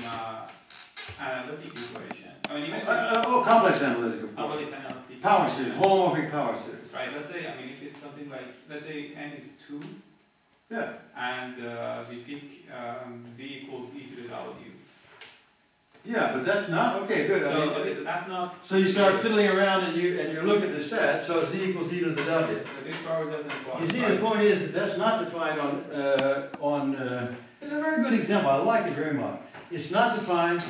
analytic equation. I mean, even complex analytic, of course. it's analytic. Power series, holomorphic power series. Right, let's say, I mean, if it's something like, let's say n is 2, Yeah. and we pick z equals e to the w. Yeah, but that's not, okay, good. So, okay, so that's not, So you start fiddling around and you look at the set, so z equals e to the w. so this power doesn't apply. You see, the point is that that's not defined it's a very good example, I like it very much. It's not defined,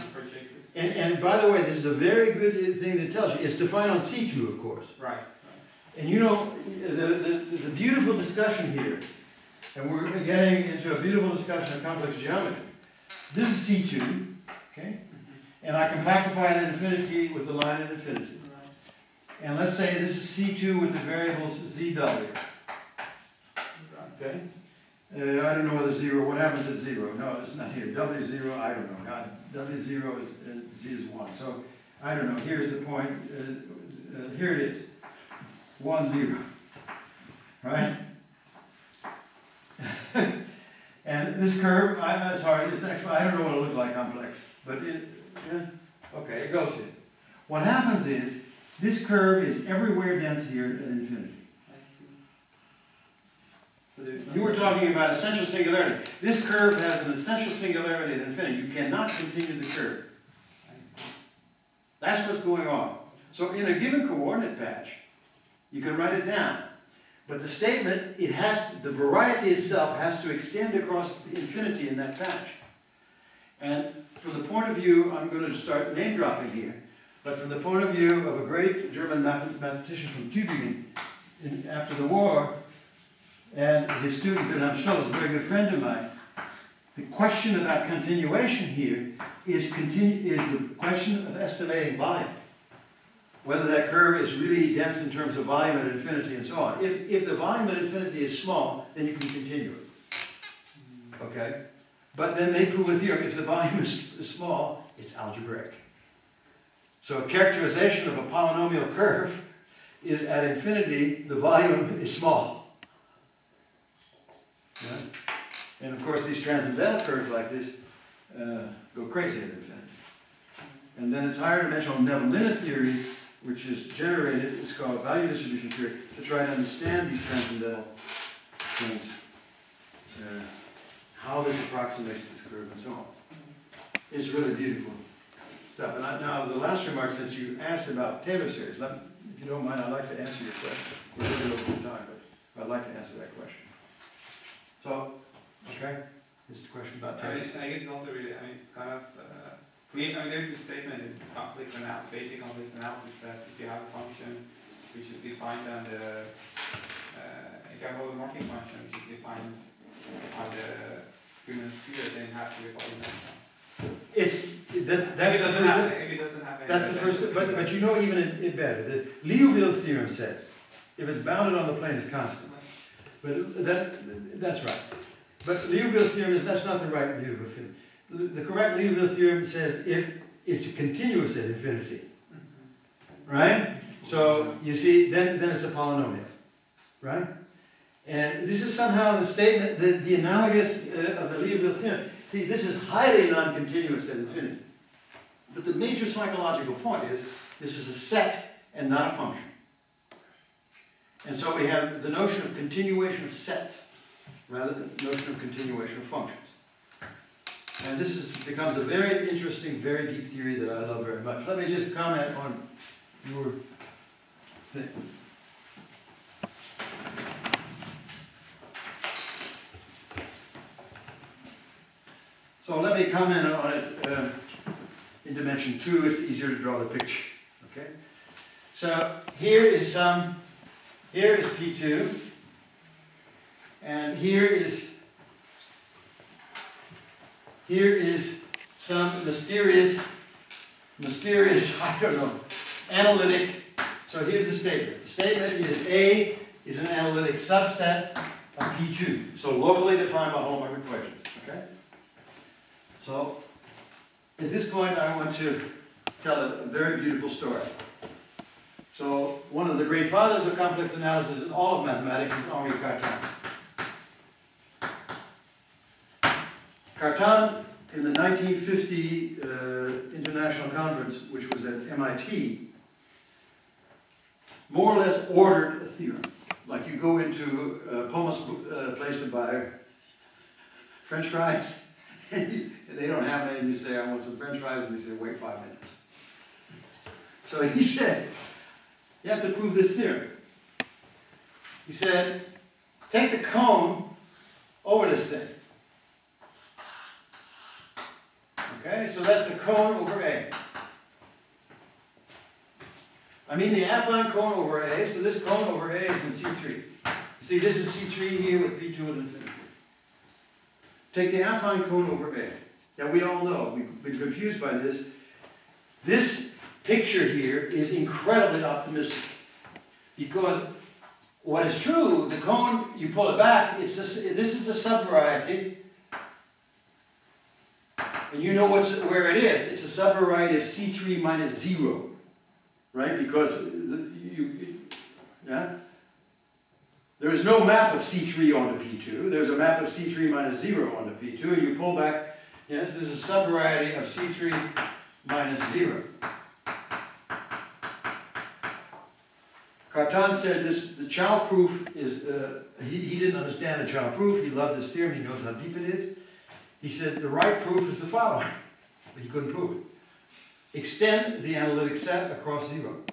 and by the way, this is a very good thing that tells you, it's defined on C2, of course. Right. And you know, the beautiful discussion here, and we're getting into a beautiful discussion of complex geometry. This is C2, okay? And I compactify it at infinity with the line at infinity. And let's say this is C2 with the variables ZW. Okay? I don't know whether 0, what happens at 0? No, it's not here. W0, I don't know. God, W0 is, Z is 1. So, I don't know. Here's the point. Here it is. 1, 0. Right? And this curve, sorry, it's actually, I don't know what it looks like complex. But okay, it goes here. What happens is, this curve is everywhere dense here at infinity. You were talking about essential singularity. This curve has an essential singularity at infinity. You cannot continue the curve. That's what's going on. So in a given coordinate patch, you can write it down. But the statement, the variety itself has to extend across infinity in that patch. And from the point of view, I'm going to start name dropping here, but from the point of view of a great German mathematician from Tübingen after the war, and his student Wilhelm Stoll, a very good friend of mine, the question about continuation here is the question of estimating volume. whether that curve is really dense in terms of volume at infinity and so on. If the volume at infinity is small, then you can continue it. Okay? But then they prove a theorem. If the volume is small, it's algebraic. So a characterization of a polynomial curve is at infinity, the volume is small. Yeah? And of course, these transcendental curves like this go crazy at infinity. And then it's higher dimensional Nevelin theory, which is generated, it's called value distribution theory, to try to understand these transcendental things, how this approximates this curve and so on. It's really beautiful stuff. And now the last remark, since you asked about Taylor series, if you don't mind, I'd like to answer your question. We're looking over the time, but I'd like to answer that question. So, okay, here's the question about Taylor. I guess it's also really, it's kind of clear. There's a statement in basic complex analysis that if you have a function which is defined on the, if you have a holomorphic function which is defined on the Riemann sphere, then it has to be a polynomial. That's the first, but you know even it better. The Liouville theorem says if it's bounded on the plane, it's constant. But that's right. But Liouville theorem that's not the right Liouville theorem. The correct Liouville theorem says if it's continuous at infinity, right? So you see, then it's a polynomial, right? And this is somehow the statement, the analogous of the Liouville theorem. See, this is highly non-continuous at infinity. But the major psychological point is this is a set and not a function. And so we have the notion of continuation of sets rather than the notion of continuation of functions. And this becomes a very interesting, very deep theory that I love very much. Let me just comment on your thing. So let me comment on it in dimension 2. It's easier to draw the picture. Okay. So here is P2, and here is some mysterious, I don't know, analytic. So here's the statement. The statement is A is an analytic subset of P2. So locally defined by holomorphic equations. Okay. So at this point, I want to tell a very beautiful story. So one of the great fathers of complex analysis in all of mathematics is Henri Cartan. Cartan, in the 1950 International Conference, which was at MIT, more or less ordered a theorem. Like you go into a Pumas place to buy French fries, and they don't have any, and you say, I want some French fries, and they say, wait 5 minutes. So he said, you have to prove this theorem. He said, take the cone over this thing. Okay, so that's the cone over A. I mean the affine cone over A, so this cone over A is in C3. You see, this is C3 here with P2 at infinity. Take the affine cone over A. Now we all know, we've been confused by this. This picture here is incredibly optimistic. Because what is true, the cone, you pull it back, this is a sub-variety. And you know where it is. It's a sub-variety of C3 minus 0. Right? Because there is no map of C3 onto P2. There's a map of C3 minus 0 onto P2. And you pull back, yes, this is a sub-variety of C3 minus 0. Cartan said the Chow proof is, he didn't understand the Chow proof. He loved this theorem. He knows how deep it is. He said the right proof is the following. But he couldn't prove it. Extend the analytic set across 0.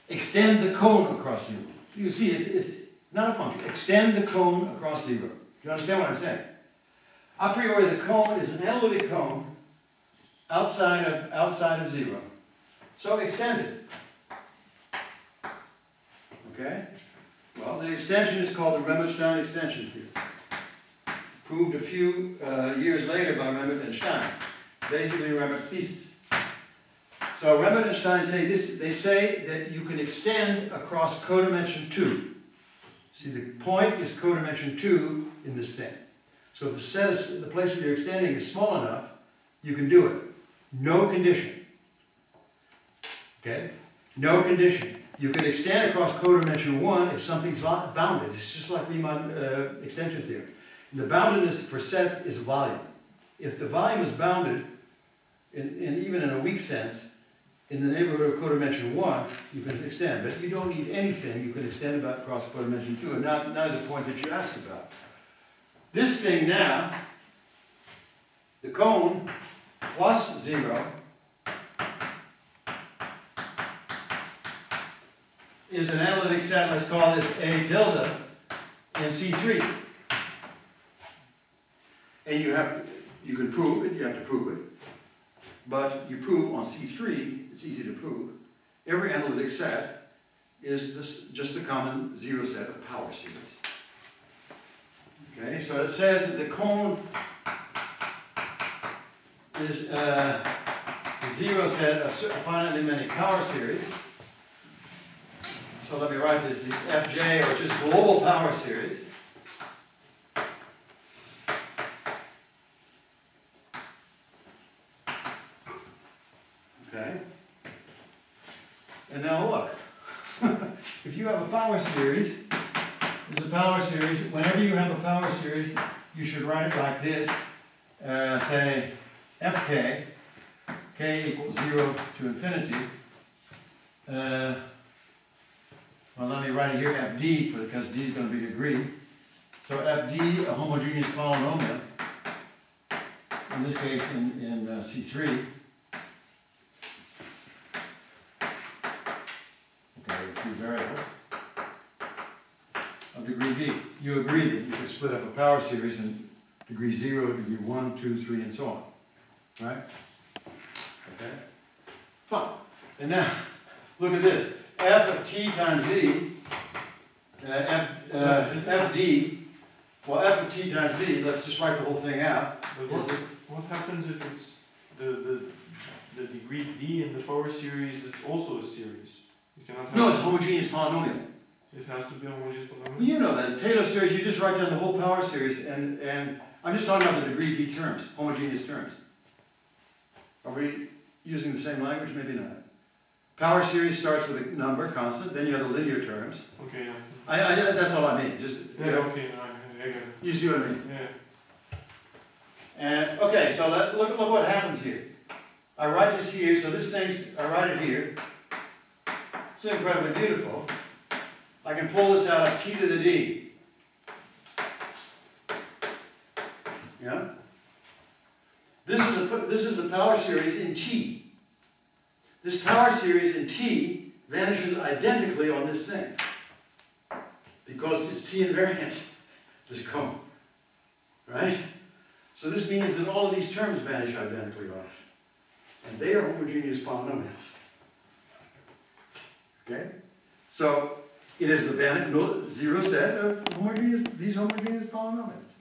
Extend the cone across 0. You see, it's not a function. Extend the cone across 0. Do you understand what I'm saying? A priori, the cone is an analytic cone outside of 0. So extend it. Okay? Well, the extension is called the Remmert-Stein extension theorem. Proved a few years later by Remmert and Stein. Basically Remmert's thesis. So Riemann and Stein say this, they say that you can extend across codimension 2. See, the point is codimension 2 in this thing. So if the set is, the place where you're extending is small enough, you can do it. No condition. Okay? No condition. You can extend across codimension 1 if something's bounded. It's just like Riemann extension theorem. The boundedness for sets is volume. If the volume is bounded, even in a weak sense, in the neighborhood of codimension 1, you can extend. But you don't need anything. You can extend about across codimension 2, and not the point that you asked about. This thing now, the cone plus 0 is an analytic set, let's call this A tilde, in C3. And you can prove it, you have to prove it, but you prove on C3, it's easy to prove, every analytic set is just the common 0 set of power series. Okay, so it says that the cone is a 0 set of finitely many power series. So let me write this, the Fj, or just global power series. Okay. And now look, if you have a power series, there's a power series, whenever you have a power series, you should write it like this, say Fk, k equals 0 to infinity. Well, let me write it here, Fd, because d is going to be degree. So Fd, a homogeneous polynomial, in this case in C3. Okay, 3 variables of degree d. You agree that you could split up a power series in degree 0, degree 1, 2, 3, and so on. Right? Okay? Fine. And now, look at this. F of t times z, Fd, well, F of t times z, let's just write the whole thing out. But what happens if it's the degree d in the power series is also a series? You cannot have No, it's a homogeneous polynomial. It has to be a homogeneous Well, polynomial? you know that. The Taylor series, you just write down the whole power series, and I'm just talking about the degree d terms, homogeneous terms. Are we using the same language? Maybe not. Power series starts with a number, constant, then you have the linear terms. Okay, yeah. That's all I mean. Just Yeah, okay, I get it. you see what I mean? Yeah. And okay, so look what happens here. I write this here, so this thing's, I write it here. It's incredibly beautiful. I can pull this out of t to the d. Yeah? This is a power series in t. This power series in t vanishes identically on this thing. Because it's t invariant, this cone. Right? So this means that all of these terms vanish identically on it. And they are homogeneous polynomials. Okay? So it is the 0 set of these homogeneous polynomials.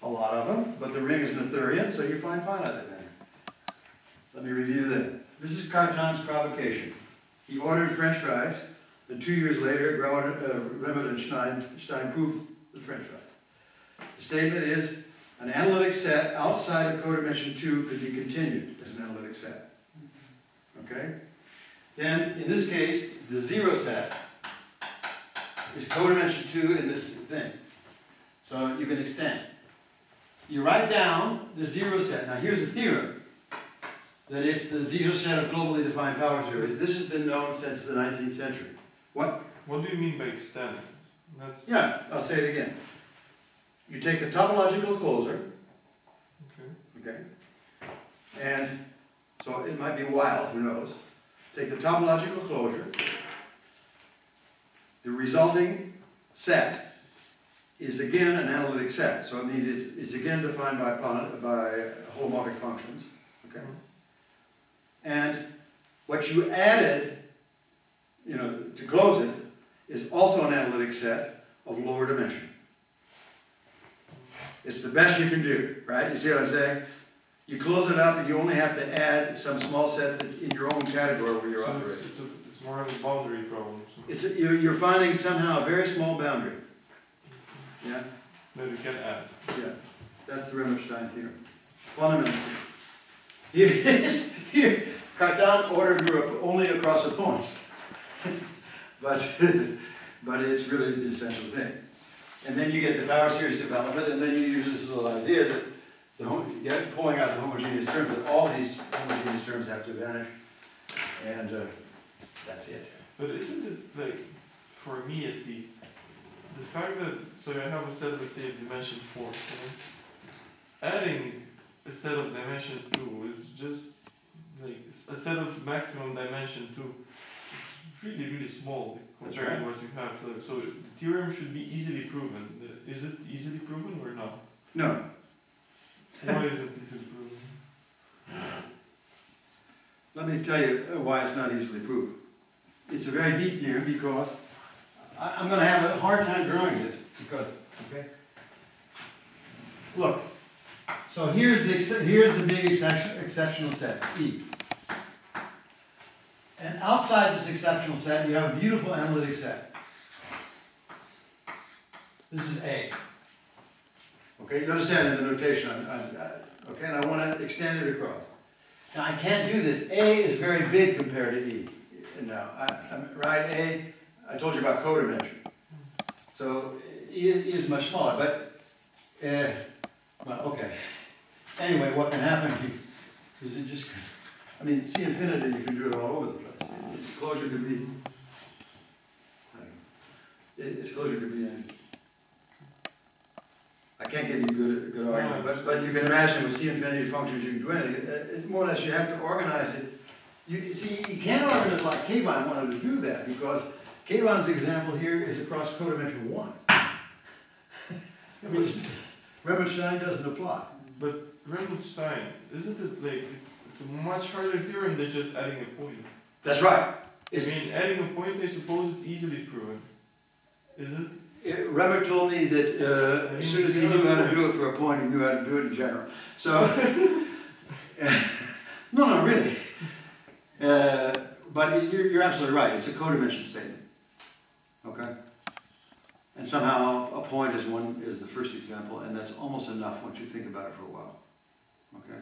A lot of them, but the ring is Noetherian, so you find finite in there. Let me review that. This is Cartan's provocation. He ordered French fries, and 2 years later, Riemann and Stein proved the French fries. The statement is, an analytic set outside of codimension 2 could be continued as an analytic set. Okay? Then, in this case, the 0 set is codimension 2 in this thing. So you can extend. You write down the 0 set. Now here's the theorem. That it's the 0 set of globally defined power series. This has been known since the 19th century. What? What do you mean by extend? Yeah, I'll say it again. You take the topological closure. Okay. And so it might be wild, who knows. Take the topological closure. The resulting set is again an analytic set. So it means it's again defined by holomorphic functions. Okay. And what you added, to close it, is also an analytic set of lower dimension. It's the best you can do, right? You see what I'm saying? You close it up and you only have to add some small set in your own category where you're So operating. it's more of a boundary problem. So. You're finding somehow a very small boundary. Yeah? No, you can add. Yeah. That's the Riemann-Stein theorem. Fundamental theorem. Here, Cartan ordered Europe only across a point. but it's really the essential thing. And then you get the power series development, and then you use this little idea that pulling out the homogeneous terms, that all these homogeneous terms have to vanish, and that's it. But isn't it, like, for me at least, the fact that, so I have a set, let's say, of dimension 4, right? Adding a set of dimension 2 is just, like, a set of maximum dimension 2. It's really, really small compared to what you have. So the theorem should be easily proven. Is it easily proven or not? No. Why is it easily proven? Let me tell you why it's not easily proven. It's a very deep theorem because I'm going to have a hard time drawing this because, okay? Look, so here's the big exceptional set, E. And outside this exceptional set, you have a beautiful analytic set. This is A. Okay, you understand in the notation, okay, and I want to extend it across. Now I can't do this. A is very big compared to E. Now, right, A, I told you about codimension. So E is much smaller, but, well, okay. Anyway, what can happen here is it just, I mean, C infinity, you can do it all over the place. Its closure could be, its closure could be anything. I can't give you a good argument, but you can imagine with C infinity functions you can do anything. More or less you have to organize it. You see, you can't organize like Kevin wanted to do that because Kevin's example here is across codimension 1. I mean, Riemann-Stein doesn't apply. But Riemann-Stein, isn't it like, it's a much harder theorem than just adding a point? That's right. I mean, adding a point, I suppose it's easily proven. Is it? Riemann told me that as soon as he knew how to do it for a point, he knew how to do it in general. So, no, really. But you're absolutely right. It's a codimension statement. Okay? And somehow a point is the first example, and that's almost enough once you think about it for a while. Okay?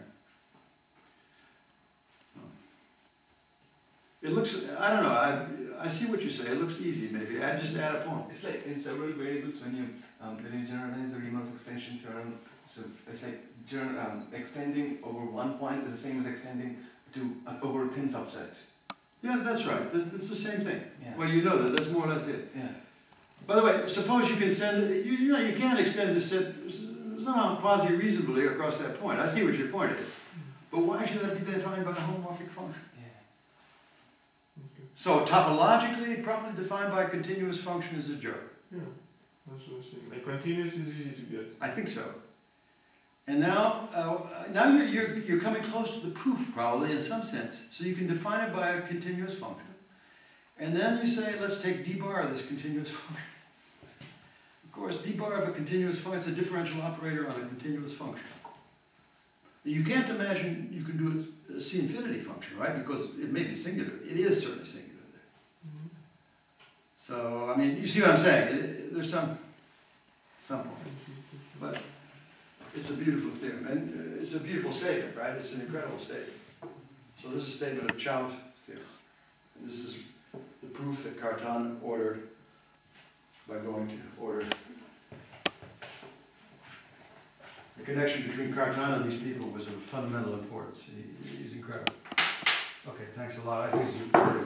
It looks, I don't know, I see what you say. It looks easy, maybe. Just add a point. It's like in several variables when you generalize the Riemann's extension theorem. So it's like extending over one point is the same as extending to over a thin subset. Yeah, that's right. It's the same thing. Yeah. Well, you know that. That's more or less it. Yeah. By the way, suppose you can send, you know, you can't extend the set somehow quasi-reasonably across that point. I see what your point is. But why should that be defined by a homomorphic function? So topologically, properly defined by a continuous function is a joke. Yeah, that's what I'm saying. Like continuous is easy to get. I think so. And now you're coming close to the proof, probably in some sense. So you can define it by a continuous function, and then you say, let's take d bar of this continuous function. Of course, d bar of a continuous function is a differential operator on a continuous function. You can't imagine you can do a C infinity function, right? Because it may be singular. It is certainly singular there. Mm-hmm. So, I mean, you see what I'm saying? There's some point. But it's a beautiful theorem. And it's a beautiful statement, right? It's an incredible statement. So this is a statement of Chow's theorem. And this is the proof that Cartan ordered by going to order. The connection between Cartan and these people was of fundamental importance. He's incredible. Okay, thanks a lot. I think it's important.